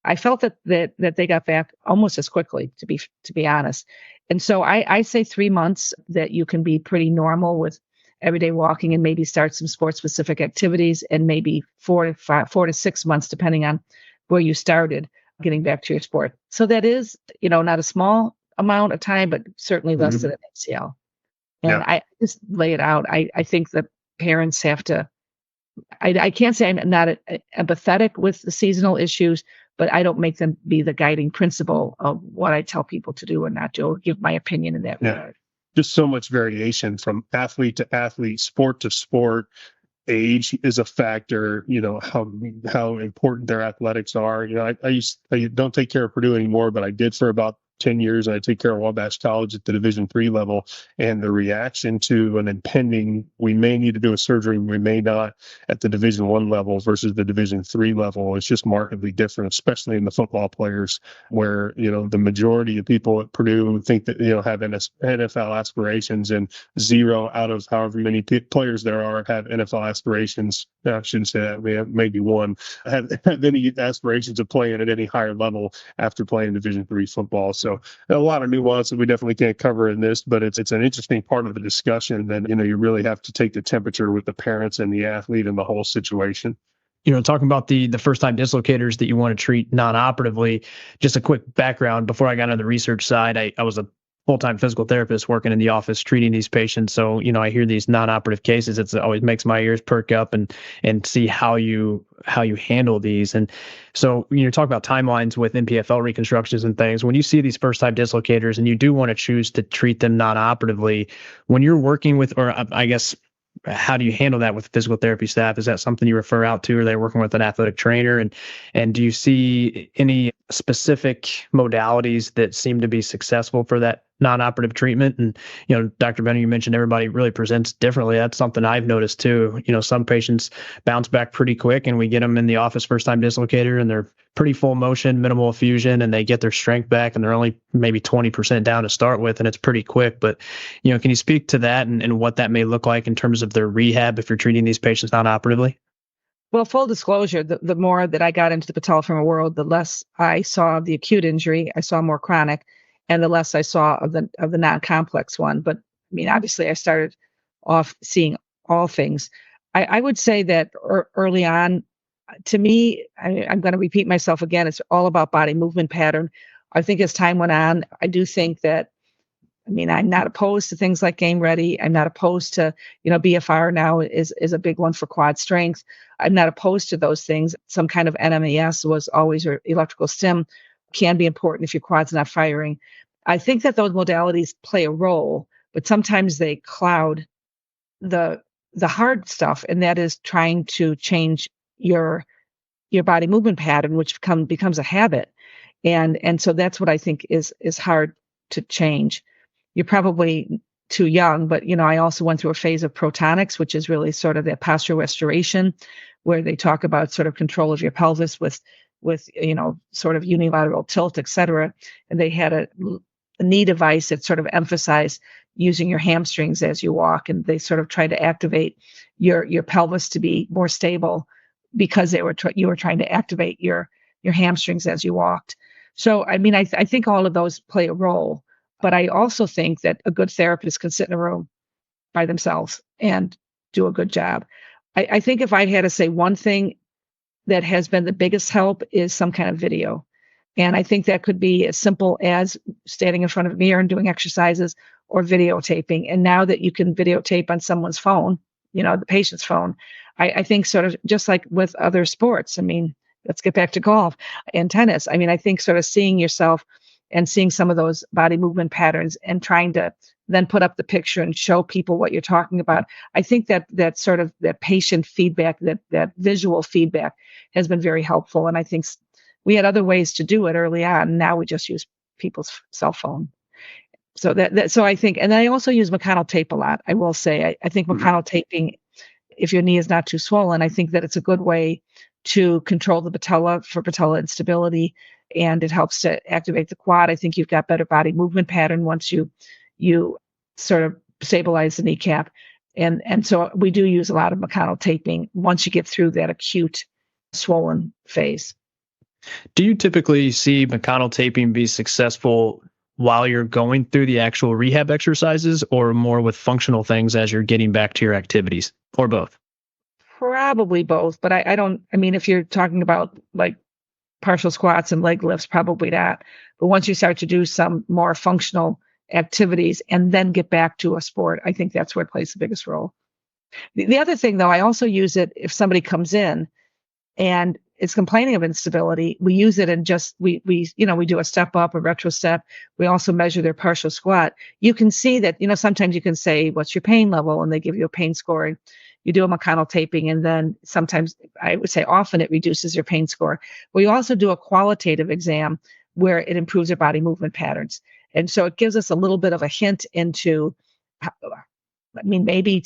I felt that they got back almost as quickly, to be honest. And so I say 3 months that you can be pretty normal with everyday walking, and maybe start some sports specific activities, and maybe 4 to 6 months, depending on where you started, getting back to your sport. So that is, not a small amount of time, but certainly less than an ACL. And yeah. I just lay it out. I think that parents have to, I can't say I'm not empathetic with the seasonal issues, but I don't make them be the guiding principle of what I tell people to do or not do, or give my opinion in that regard. Just so much variation from athlete to athlete, sport to sport. Age is a factor, how important their athletics are. I don't take care of Purdue anymore, but I did for about 10 years. I take care of Wabash College at the Division III level, and the reaction to an impending, we may need to do a surgery, we may not, at the Division I level versus the Division III level is just markedly different, especially in the football players, where, the majority of people at Purdue think that, have NFL aspirations, and 0 out of however many players there are have NFL aspirations. I shouldn't say that. We have maybe 1 have any aspirations of playing at any higher level after playing Division III football. So a lot of nuances we definitely can't cover in this, but it's an interesting part of the discussion. Then, you really have to take the temperature with the parents and the athlete and the whole situation. Talking about the first time dislocators that you want to treat non-operatively, just a quick background before I got on the research side. I was a full-time physical therapist working in the office treating these patients. So, I hear these non-operative cases. It always makes my ears perk up and see how you handle these. And so when you're talking about timelines with NPFL reconstructions and things, when you see these first-time dislocators and you do want to choose to treat them non-operatively, when you're working with, or I guess, how do you handle that with physical therapy staff? Is that something you refer out to? Or are they working with an athletic trainer? And do you see any specific modalities that seem to be successful for that non-operative treatment? And, Dr. Benner, you mentioned everybody really presents differently. That's something I've noticed too. Some patients bounce back pretty quick, and we get them in the office first-time dislocator and they're pretty full motion, minimal effusion, and they get their strength back and they're only maybe 20% down to start with, and it's pretty quick. But, can you speak to that and what that may look like in terms of their rehab if you're treating these patients non-operatively? Well, full disclosure, the more that I got into the patellofemoral world, the less I saw of the acute injury. I saw more chronic, and the less I saw of the non-complex one. But obviously, I started off seeing all things. I would say that early on, to me, I'm going to repeat myself again. It's all about body movement pattern. I think as time went on, I do think that. I'm not opposed to things like game ready. I'm not opposed to, BFR now is a big one for quad strength. I'm not opposed to those things. Some kind of NMES was always, or electrical stim can be important if your quad's not firing. I think that those modalities play a role, but sometimes they cloud the hard stuff, and that is trying to change your body movement pattern, which becomes a habit. And so that's what I think is hard to change. You're probably too young, but I also went through a phase of protonics, which is really sort of that posture restoration, where they talk about sort of control of your pelvis with sort of unilateral tilt, et cetera. And they had a knee device that sort of emphasized using your hamstrings as you walk, and they sort of tried to activate your pelvis to be more stable because you were trying to activate your hamstrings as you walked. So I think all of those play a role. But I also think that a good therapist can sit in a room by themselves and do a good job. I think if I had to say one thing that has been the biggest help is some kind of video. And I think that could be as simple as standing in front of a mirror and doing exercises, or videotaping. And now that you can videotape on someone's phone, the patient's phone, I think sort of just like with other sports. Let's get back to golf and tennis. I think sort of seeing yourself and seeing some of those body movement patterns and trying to then put up the picture and show people what you're talking about. I think that sort of that patient feedback, that visual feedback has been very helpful. And I think we had other ways to do it early on. Now we just use people's cell phone. So so I think, and I also use McConnell tape a lot. I will say, I think McConnell taping, if your knee is not too swollen, I think that it's a good way to control the patella for patella instability. And it helps to activate the quad. I think you've got better body movement pattern once you sort of stabilize the kneecap. And so we do use a lot of McConnell taping once you get through that acute swollen phase. Do you typically see McConnell taping be successful while you're going through the actual rehab exercises, or more with functional things as you're getting back to your activities, or both? Probably both, but I don't, if you're talking about like partial squats and leg lifts, probably not. But once you start to do some more functional activities and then get back to a sport, I think that's where it plays the biggest role. The other thing, though, I also use it if somebody comes in and is complaining of instability. We use it and just we do a step up, a retro step. We also measure their partial squat. You can see that sometimes you can say, "What's your pain level?" and they give you a pain scoring. You do a McConnell taping, and then sometimes, I would say often, it reduces your pain score. We also do a qualitative exam where it improves their body movement patterns. And so it gives us a little bit of a hint into, maybe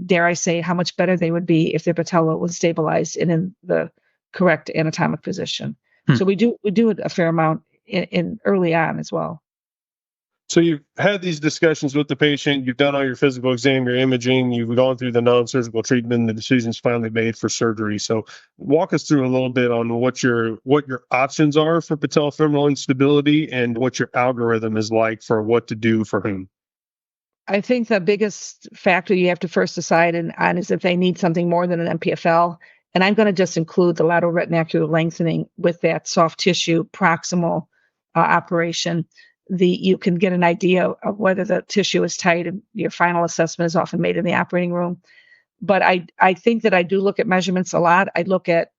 dare I say, how much better they would be if their patella was stabilized and in the correct anatomic position. So we do it a fair amount in early on as well. So you've had these discussions with the patient, you've done all your physical exam, your imaging, you've gone through the non-surgical treatment, and the decision's finally made for surgery. So walk us through a little bit on what your options are for patellofemoral instability and what your algorithm is like for what to do for whom. I think the biggest factor you have to first decide on is if they need something more than an MPFL. And I'm going to just include the lateral retinacular lengthening with that soft tissue proximal operation. you can get an idea of whether the tissue is tight, and your final assessment is often made in the operating room. But I think that I do look at measurements a lot. I look at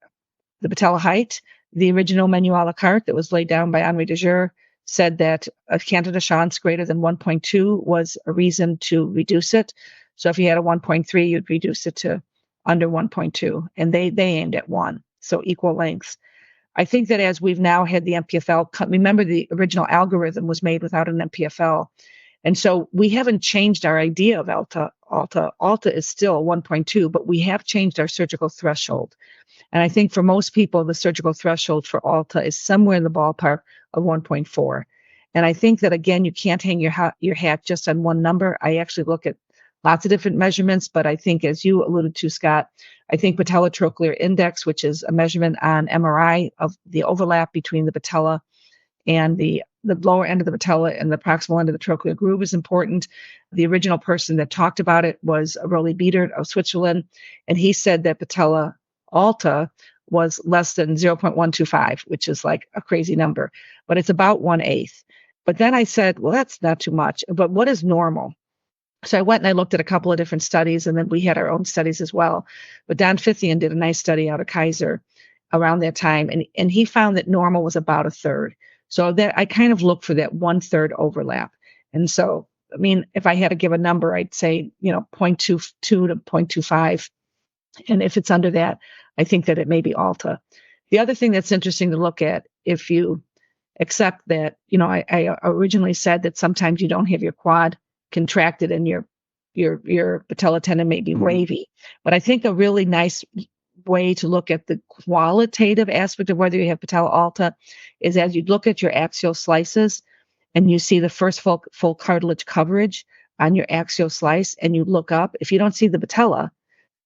the patella height. The original menu a la carte that was laid down by Henri Dejure said that a canton de chance greater than 1.2 was a reason to reduce it. So if you had a 1.3, you'd reduce it to under 1.2, and they aimed at 1, so equal lengths. I think that as we've now had the MPFL, remember the original algorithm was made without an MPFL. And so we haven't changed our idea of Alta. Alta is still 1.2, but we have changed our surgical threshold. And I think for most people, the surgical threshold for Alta is somewhere in the ballpark of 1.4. And I think that, again, you can't hang your hat just on one number. I actually look at lots of different measurements, but I think, as you alluded to, Scott, I think patellotrochlear index, which is a measurement on MRI of the overlap between the patella and the lower end of the patella and the proximal end of the trochlear groove, is important. The original person that talked about it was Rolly Biedert of Switzerland, and he said that patella alta was less than 0.125, which is like a crazy number, but it's about 1/8. But then I said, well, that's not too much, but what is normal? So I went and I looked at a couple of different studies, and then we had our own studies as well. But Don Fithian did a nice study out of Kaiser around that time, and he found that normal was about 1/3. So that I kind of look for that 1/3 overlap. And so, I mean, if I had to give a number, I'd say, 0.22 to 0.25. And if it's under that, I think that it may be Alta. The other thing that's interesting to look at, if you accept that, I originally said that sometimes you don't have your quad contracted and your patella tendon may be wavy. But I think a really nice way to look at the qualitative aspect of whether you have patella alta is as you look at your axial slices and you see the first full cartilage coverage on your axial slice, and you look up. If you don't see the patella,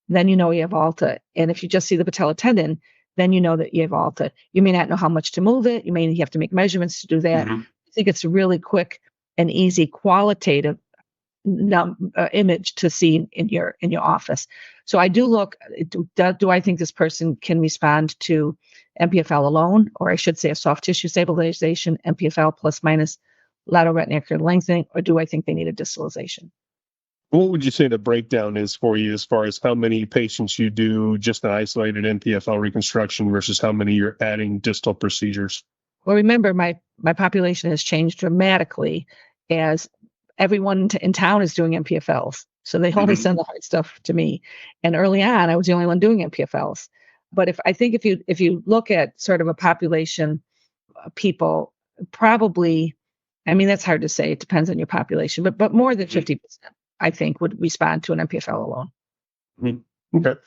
then you know you have alta. And if you just see the patella tendon, then you know that you have alta. You may not know how much to move it. You may have to make measurements to do that. I think it's a really quick and easy qualitative image to see in your office. So I do look, do I think this person can respond to MPFL alone, or I should say a soft tissue stabilization, MPFL plus minus lateral retinacular lengthening, or do I think they need a distalization? What would you say the breakdown is for you as far as how many patients you do just an isolated MPFL reconstruction versus how many you're adding distal procedures? Well, remember, my population has changed dramatically as everyone in town is doing MPFLs. So they only send the hard stuff to me. And early on, I was the only one doing MPFLs. But if you look at sort of a population of people, probably, I mean, that's hard to say. It depends on your population, but more than 50%, I think, would respond to an MPFL alone. Okay.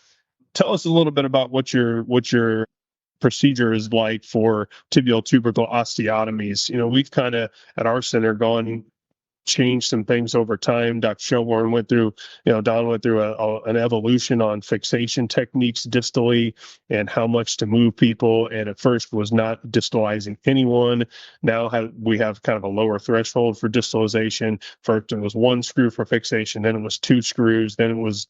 Tell us a little bit about what your procedure is like for tibial tubercle osteotomies. We've kind of at our center changed some things over time. Dr. Shelbourne went through, Don went through an evolution on fixation techniques distally and how much to move people. And at first was not distalizing anyone. Now we have kind of a lower threshold for distalization. First it was 1 screw for fixation, then it was 2 screws, then it was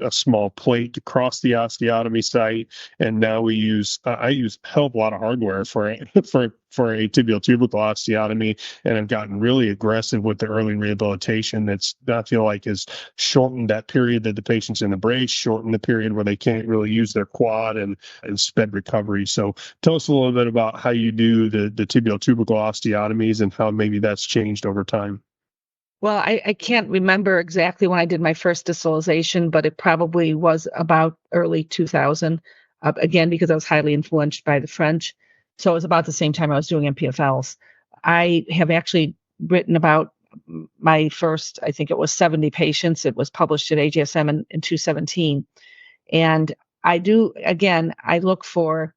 a small plate to cross the osteotomy site, and now I use a hell of a lot of hardware for a tibial tubercle osteotomy, and I've gotten really aggressive with the early rehabilitation. I feel like has shortened that period that the patient's in the brace, shortened the period where they can't really use their quad, and sped recovery. So tell us a little bit about how you do the tibial tubercle osteotomies and how maybe that's changed over time. Well, I can't remember exactly when I did my first distalization, but it probably was about early 2000, again, because I was highly influenced by the French. So it was about the same time I was doing MPFLs. I have actually written about my first, I think it was 70 patients. It was published at AJSM in 2017. And I do, again, I look for,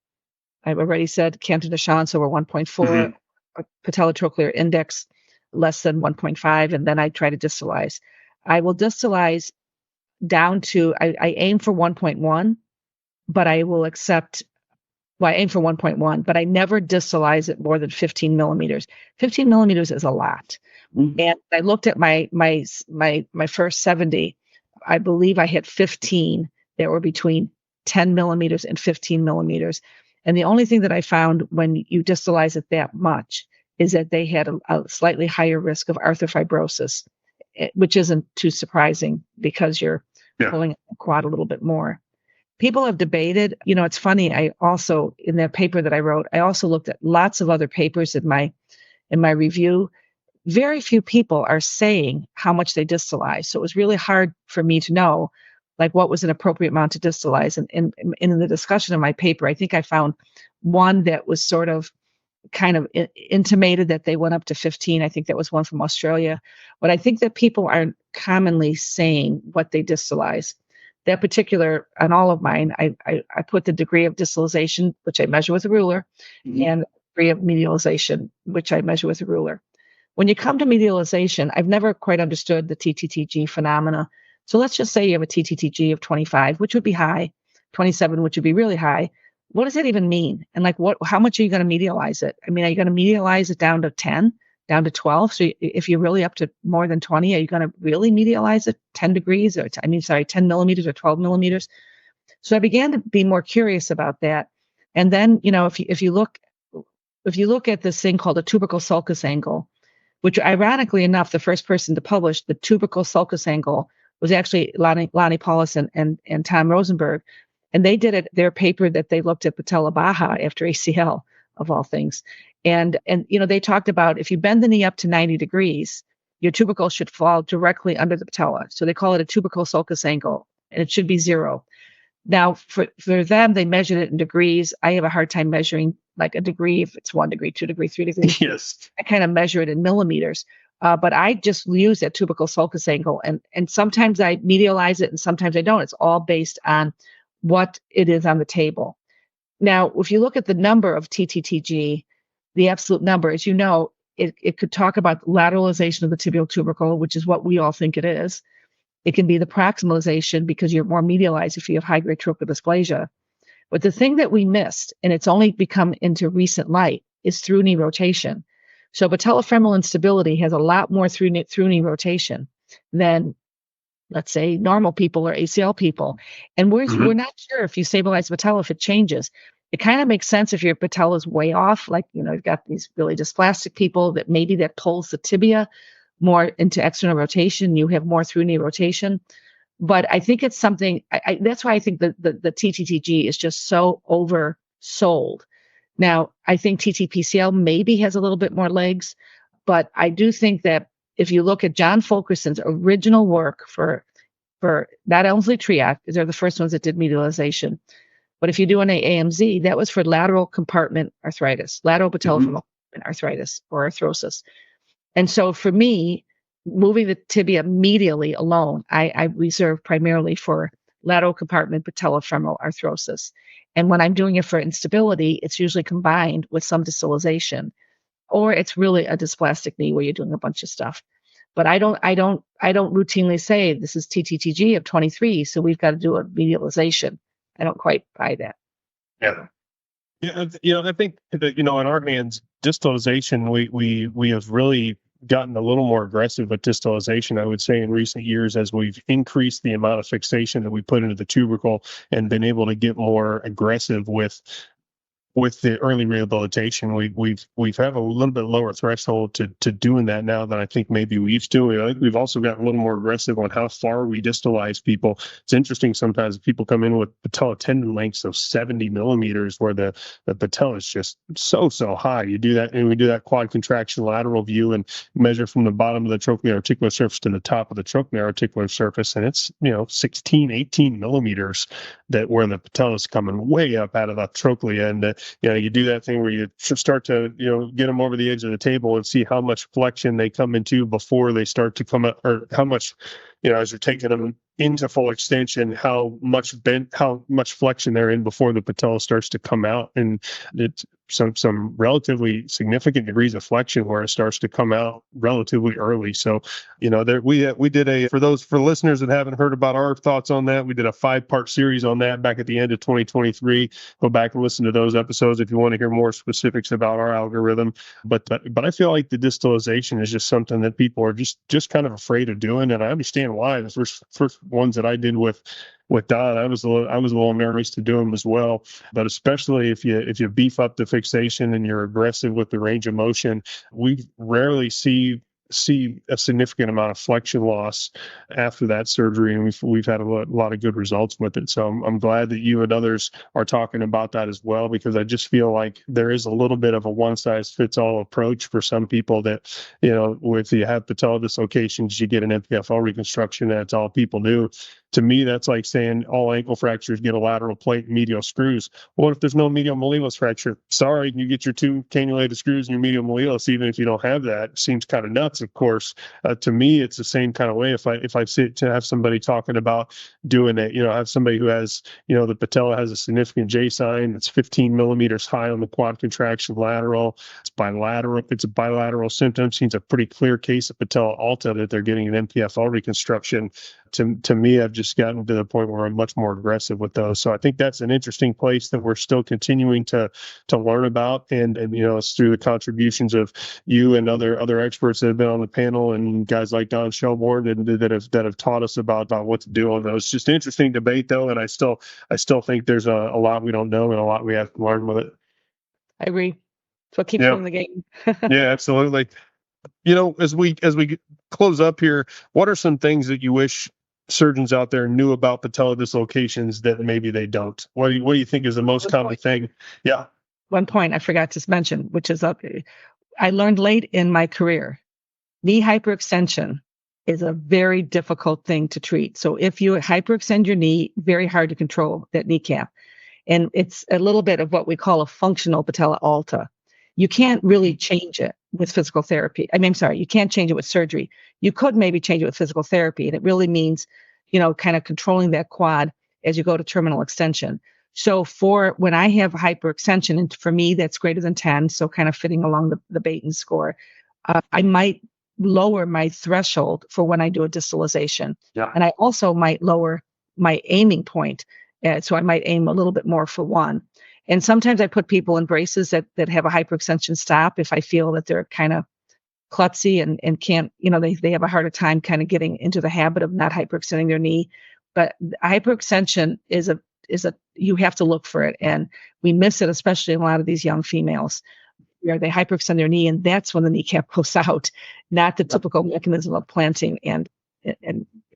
I've already said, canton de chance over 1.4, patellotrochlear index less than 1.5, and then I try to distalize. I will distalize down to, I aim for 1.1, but I will accept, I aim for 1.1, but I never distalize it more than 15 millimeters. 15 millimeters is a lot. And I looked at my first 70, I believe I hit 15 that were between 10 millimeters and 15 millimeters. And the only thing that I found when you distalize it that much is that they had a slightly higher risk of arthrofibrosis, which isn't too surprising because you're pulling the quad a little bit more. People have debated, it's funny. I also, in that paper that I wrote, I also looked at lots of other papers in my review. Very few people are saying how much they distalize. So it was really hard for me to know, like, what was an appropriate amount to distalize. And in the discussion of my paper, I think I found one that was sort of kind of intimated that they went up to 15. I think that was one from Australia. But I think that people aren't commonly saying what they distalize. That particular, on all of mine, I put the degree of distalization, which I measure with a ruler, and degree of medialization, which I measure with a ruler. When you come to medialization, I've never quite understood the TTTG phenomena. So let's just say you have a TTTG of 25, which would be high, 27, which would be really high. What does that even mean? And like, how much are you going to medialize it? I mean, are you going to medialize it down to 10, down to 12? So if you're really up to more than 20, are you going to really medialize it 10 degrees 10 millimeters or 12 millimeters? So I began to be more curious about that. And then, if you look at this thing called a tubercle sulcus angle, which ironically enough, the first person to publish the tubercle sulcus angle was actually Lonnie Paulus and Tom Rosenberg. And they did their paper that they looked at patella baja after ACL, of all things. And they talked about if you bend the knee up to 90 degrees, your tubercle should fall directly under the patella. So they call it a tubercle sulcus angle, and it should be 0. Now, for them, they measured it in degrees. I have a hard time measuring like a degree, if it's 1 degree, 2 degree, 3 degrees. Yes. I kind of measure it in millimeters. But I just use that tubercle sulcus angle. And sometimes I medialize it and sometimes I don't. It's all based on what it is on the table. Now, if you look at the number of TTTG, the absolute number, as you know, it could talk about lateralization of the tibial tubercle, which is what we all think it is. It can be the proximalization because you're more medialized if you have high-grade trochlear dysplasia. But the thing that we missed, and it's only become into recent light, is through knee rotation. So patellofemoral instability has a lot more through knee rotation than, let's say, normal people or ACL people. And we're not sure if you stabilize the patella, if it changes. It kind of makes sense if your patella is way off, like, you've got these really dysplastic people that maybe that pulls the tibia more into external rotation. You have more through knee rotation. But I think it's something, that's why I think the TTTG is just so oversold. Now, I think TTPCL maybe has a little bit more legs, but I do think that if you look at John Fulkerson's original work for not Elmsley Triac, because they're the first ones that did medialization, but if you do an AMZ, that was for lateral compartment arthritis, lateral patellofemoral arthritis or arthrosis. And so for me, moving the tibia medially alone, I reserve primarily for lateral compartment patellofemoral arthrosis. And when I'm doing it for instability, it's usually combined with some distalization, or it's really a dysplastic knee where you're doing a bunch of stuff. But I don't routinely say this is TTTG of 23, so we've got to do a medialization. I don't quite buy that. Yeah. Yeah, I think that, in our hands, distalization, we have really gotten a little more aggressive with distalization, I would say, in recent years, as we've increased the amount of fixation that we put into the tubercle and been able to get more aggressive with the early rehabilitation. We've have a little bit lower threshold to doing that now than I think maybe we used to. I think we've also gotten a little more aggressive on how far we distalize people. It's interesting sometimes people come in with patella tendon lengths of 70 millimeters where the patella is just so high. You do that, and we do that quad contraction lateral view and measure from the bottom of the trochlear articular surface to the top of the trochlear articular surface, and it's 16, 18 millimeters that where the patella is coming way up out of the trochlea. And you do that thing where you start to, get them over the edge of the table and see how much flexion they come into before they start to come up, or how much, as you're taking them into full extension, how much flexion they're in before the patella starts to come out. And it's some relatively significant degrees of flexion where it starts to come out relatively early. So, we did for listeners that haven't heard about our thoughts on that, we did a 5-part series on that back at the end of 2023. Go back and listen to those episodes if you want to hear more specifics about our algorithm. But I feel like the distalization is just something that people are just kind of afraid of doing. And I understand why. The first ones that I did with with Don. I was a little nervous to do them as well, but especially if you beef up the fixation and you're aggressive with the range of motion, we rarely see a significant amount of flexion loss after that surgery, and we've had a lot of good results with it. So I'm glad that you and others are talking about that as well, because I just feel like there is a little bit of a one size fits all approach for some people that, if you have patella dislocations, you get an MPFL reconstruction, that's all people do. To me, that's like saying all ankle fractures get a lateral plate and medial screws. Well, if there's no medial malleolus fracture, sorry, you get your 2 cannulated screws in your medial malleolus, even if you don't have that. It seems kind of nuts, of course. To me, it's the same kind of way. If I sit to have somebody talking about doing it, have somebody who has, the patella has a significant J sign that's 15 millimeters high on the quad contraction lateral. It's bilateral. It's a bilateral symptom. Seems a pretty clear case of patella alta that they're getting an MPFL reconstruction. To me, I've just gotten to the point where I'm much more aggressive with those. So I think that's an interesting place that we're still continuing to learn about. And it's through the contributions of you and other experts that have been on the panel, and guys like Don Shelbourne that have taught us about what to do on those. Just interesting debate though, and I still think there's a lot we don't know and a lot we have to learn with it. I agree. That's what keeps them in the game. Yeah, absolutely. As we close up here, what are some things that you wish surgeons out there knew about patella dislocations that maybe they don't? What do you think is the most common thing? Yeah. One point I forgot to mention, which is I learned late in my career, knee hyperextension is a very difficult thing to treat. So if you hyperextend your knee, very hard to control that kneecap. And it's a little bit of what we call a functional patella alta. You can't really change it with physical therapy. You can't change it with surgery. You could maybe change it with physical therapy. And it really means, kind of controlling that quad as you go to terminal extension. So for when I have hyperextension, and for me, that's greater than 10, so kind of fitting along the Baton score, I might lower my threshold for when I do a distalization. Yeah. And I also might lower my aiming point. So I might aim a little bit more for one. And sometimes I put people in braces that have a hyperextension stop if I feel that they're kind of klutzy and can't, they have a harder time kind of getting into the habit of not hyperextending their knee. But hyperextension is you have to look for it. And we miss it, especially in a lot of these young females, where they hyperextend their knee, and that's when the kneecap goes out, not the typical mechanism of planting and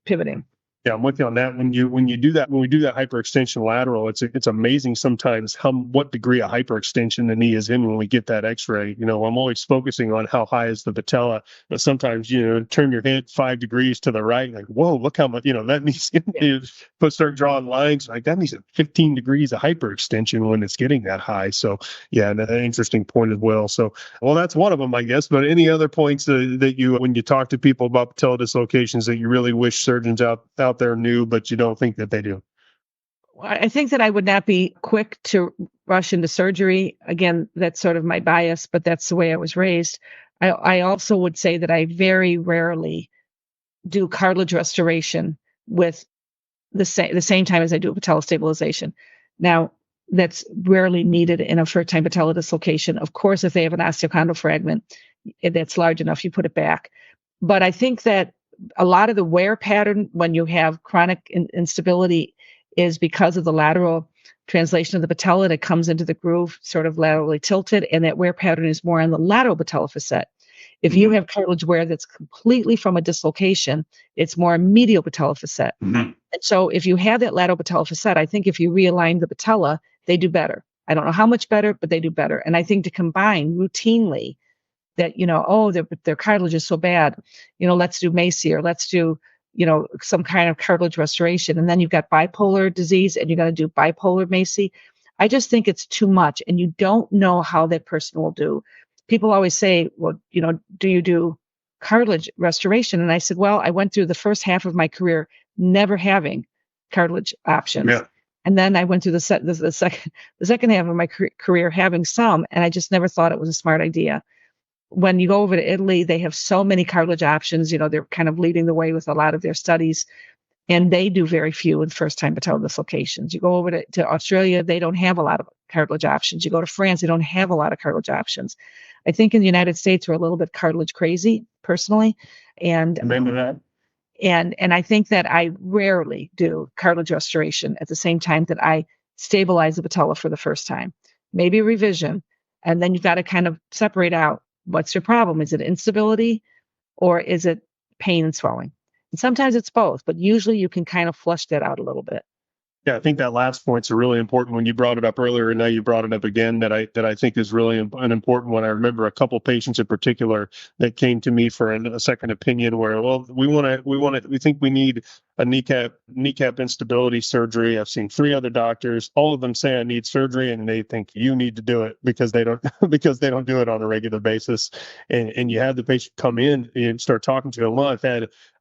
pivoting. Yeah, I'm with you on that. When we do that hyperextension lateral, it's amazing sometimes what degree of hyperextension the knee is in when we get that X-ray. I'm always focusing on how high is the patella, but sometimes turn your head 5 degrees to the right, like whoa, look how much that means. Start drawing lines like that means 15 degrees of hyperextension when it's getting that high. So yeah, an interesting point as well. So that's one of them, I guess. But any other points that you, when you talk to people about patella dislocations, that you really wish surgeons out there knew, but you don't think that they do? I think that I would not be quick to rush into surgery. Again, that's sort of my bias, but that's the way I was raised. I also would say that I very rarely do cartilage restoration with the same time as I do a patella stabilization. Now, that's rarely needed in a first-time patella dislocation. Of course, if they have an osteochondral fragment that's large enough, you put it back. But I think that a lot of the wear pattern when you have chronic instability is because of the lateral translation of the patella that comes into the groove, sort of laterally tilted, and that wear pattern is more on the lateral patella facet. If you have cartilage wear that's completely from a dislocation, it's more medial patella facet. Mm-hmm. And so if you have that lateral patella facet, I think if you realign the patella, they do better. I don't know how much better, but they do better. And I think to combine routinely that, their cartilage is so bad, let's do MACI, or let's do, some kind of cartilage restoration. And then you've got bipolar disease and you're going to do bipolar MACI. I just think it's too much, and you don't know how that person will do. People always say, well, do you do cartilage restoration? And I said, well, I went through the first half of my career never having cartilage options. Yeah. And then I went through the second half of my career having some, and I just never thought it was a smart idea. When you go over to Italy, they have so many cartilage options. They're kind of leading the way with a lot of their studies, and they do very few in first-time patella dislocations. You go over to Australia, they don't have a lot of cartilage options. You go to France, they don't have a lot of cartilage options. I think in the United States, we're a little bit cartilage crazy, personally. And remember that? And I think that I rarely do cartilage restoration at the same time that I stabilize the patella for the first time. Maybe revision. And then you've got to kind of separate out what's your problem. Is it instability or is it pain and swelling? And sometimes it's both, but usually you can kind of flush that out a little bit. Yeah, I think that last point's a really important one. You brought it up earlier, and now you brought it up again. That I think is really an important one. I remember a couple patients in particular that came to me for a second opinion, where we think we need a kneecap instability surgery. I've seen 3 other doctors. All of them say I need surgery, and they think you need to do it because they don't do it on a regular basis. And you have the patient come in and start talking to them. Well,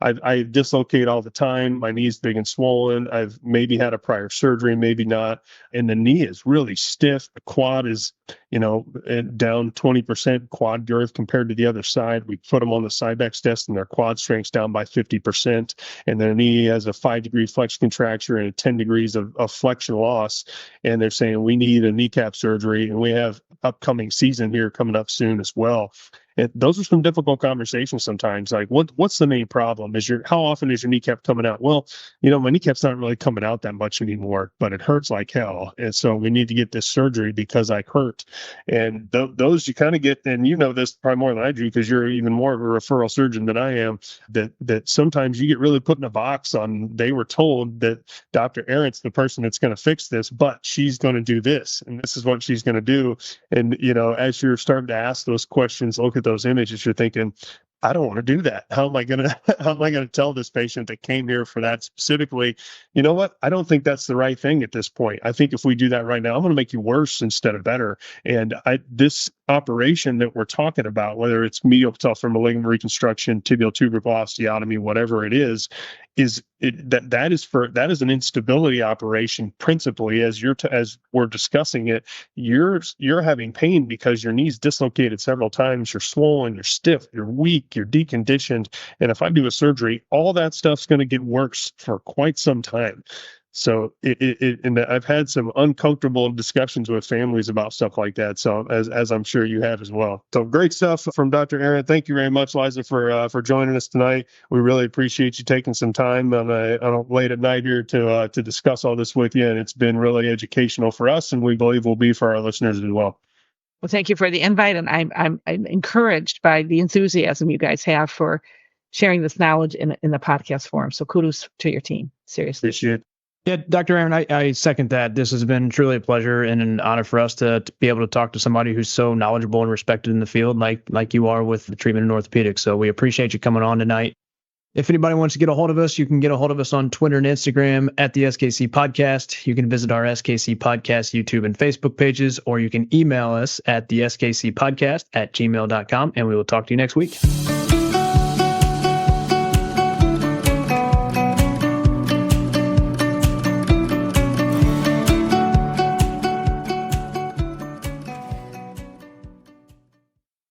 I dislocate all the time. My knee's big and swollen. I've maybe had a prior surgery, maybe not. And the knee is really stiff. The quad is, down 20% quad girth compared to the other side. We put them on the Cybex test and their quad strength's down by 50%. And their knee has a 5-degree flexion contracture and 10 degrees of flexion loss. And they're saying we need a kneecap surgery, and we have upcoming season here coming up soon as well. And those are some difficult conversations sometimes. Like, what's the main problem? How often is your kneecap coming out? Well, my kneecap's not really coming out that much anymore, but it hurts like hell. And so we need to get this surgery because I hurt. And those you kind of get, and this probably more than I do because you're even more of a referral surgeon than I am, that sometimes you get really put in a box on, they were told that Dr. Arendt's the person that's going to fix this, but she's going to do this, and this is what she's going to do. And, as you're starting to ask those questions, look at those images, you're thinking, I don't want to do that. How am I going to tell this patient that came here for that specifically, you know what? I don't think that's the right thing at this point. I think if we do that right now, I'm going to make you worse instead of better. And this operation that we're talking about, whether it's medial patellofemoral ligament reconstruction, tibial tubercle osteotomy, whatever it is that is an instability operation principally. As we're discussing it, you're having pain because your knee's dislocated several times, you're swollen, you're stiff, you're weak, you're deconditioned. And if I do a surgery, all that stuff's going to get worse for quite some time. So and I've had some uncomfortable discussions with families about stuff like that. So as I'm sure you have as well. So great stuff from Dr. Arendt. Thank you very much, Liza, for joining us tonight. We really appreciate you taking some time on a late at night here to discuss all this with you. And it's been really educational for us, and we believe will be for our listeners as well. Well, thank you for the invite, and I'm encouraged by the enthusiasm you guys have for sharing this knowledge in the podcast forum. So kudos to your team. Seriously. Appreciate it. Yeah, Dr. Arendt, I second that. This has been truly a pleasure and an honor for us to be able to talk to somebody who's so knowledgeable and respected in the field like you are with the treatment in orthopedics. So we appreciate you coming on tonight. If anybody wants to get a hold of us, you can get a hold of us on Twitter and Instagram at the SKC Podcast. You can visit our SKC Podcast YouTube and Facebook pages, or you can email us at the SKC Podcast at gmail.com, and we will talk to you next week.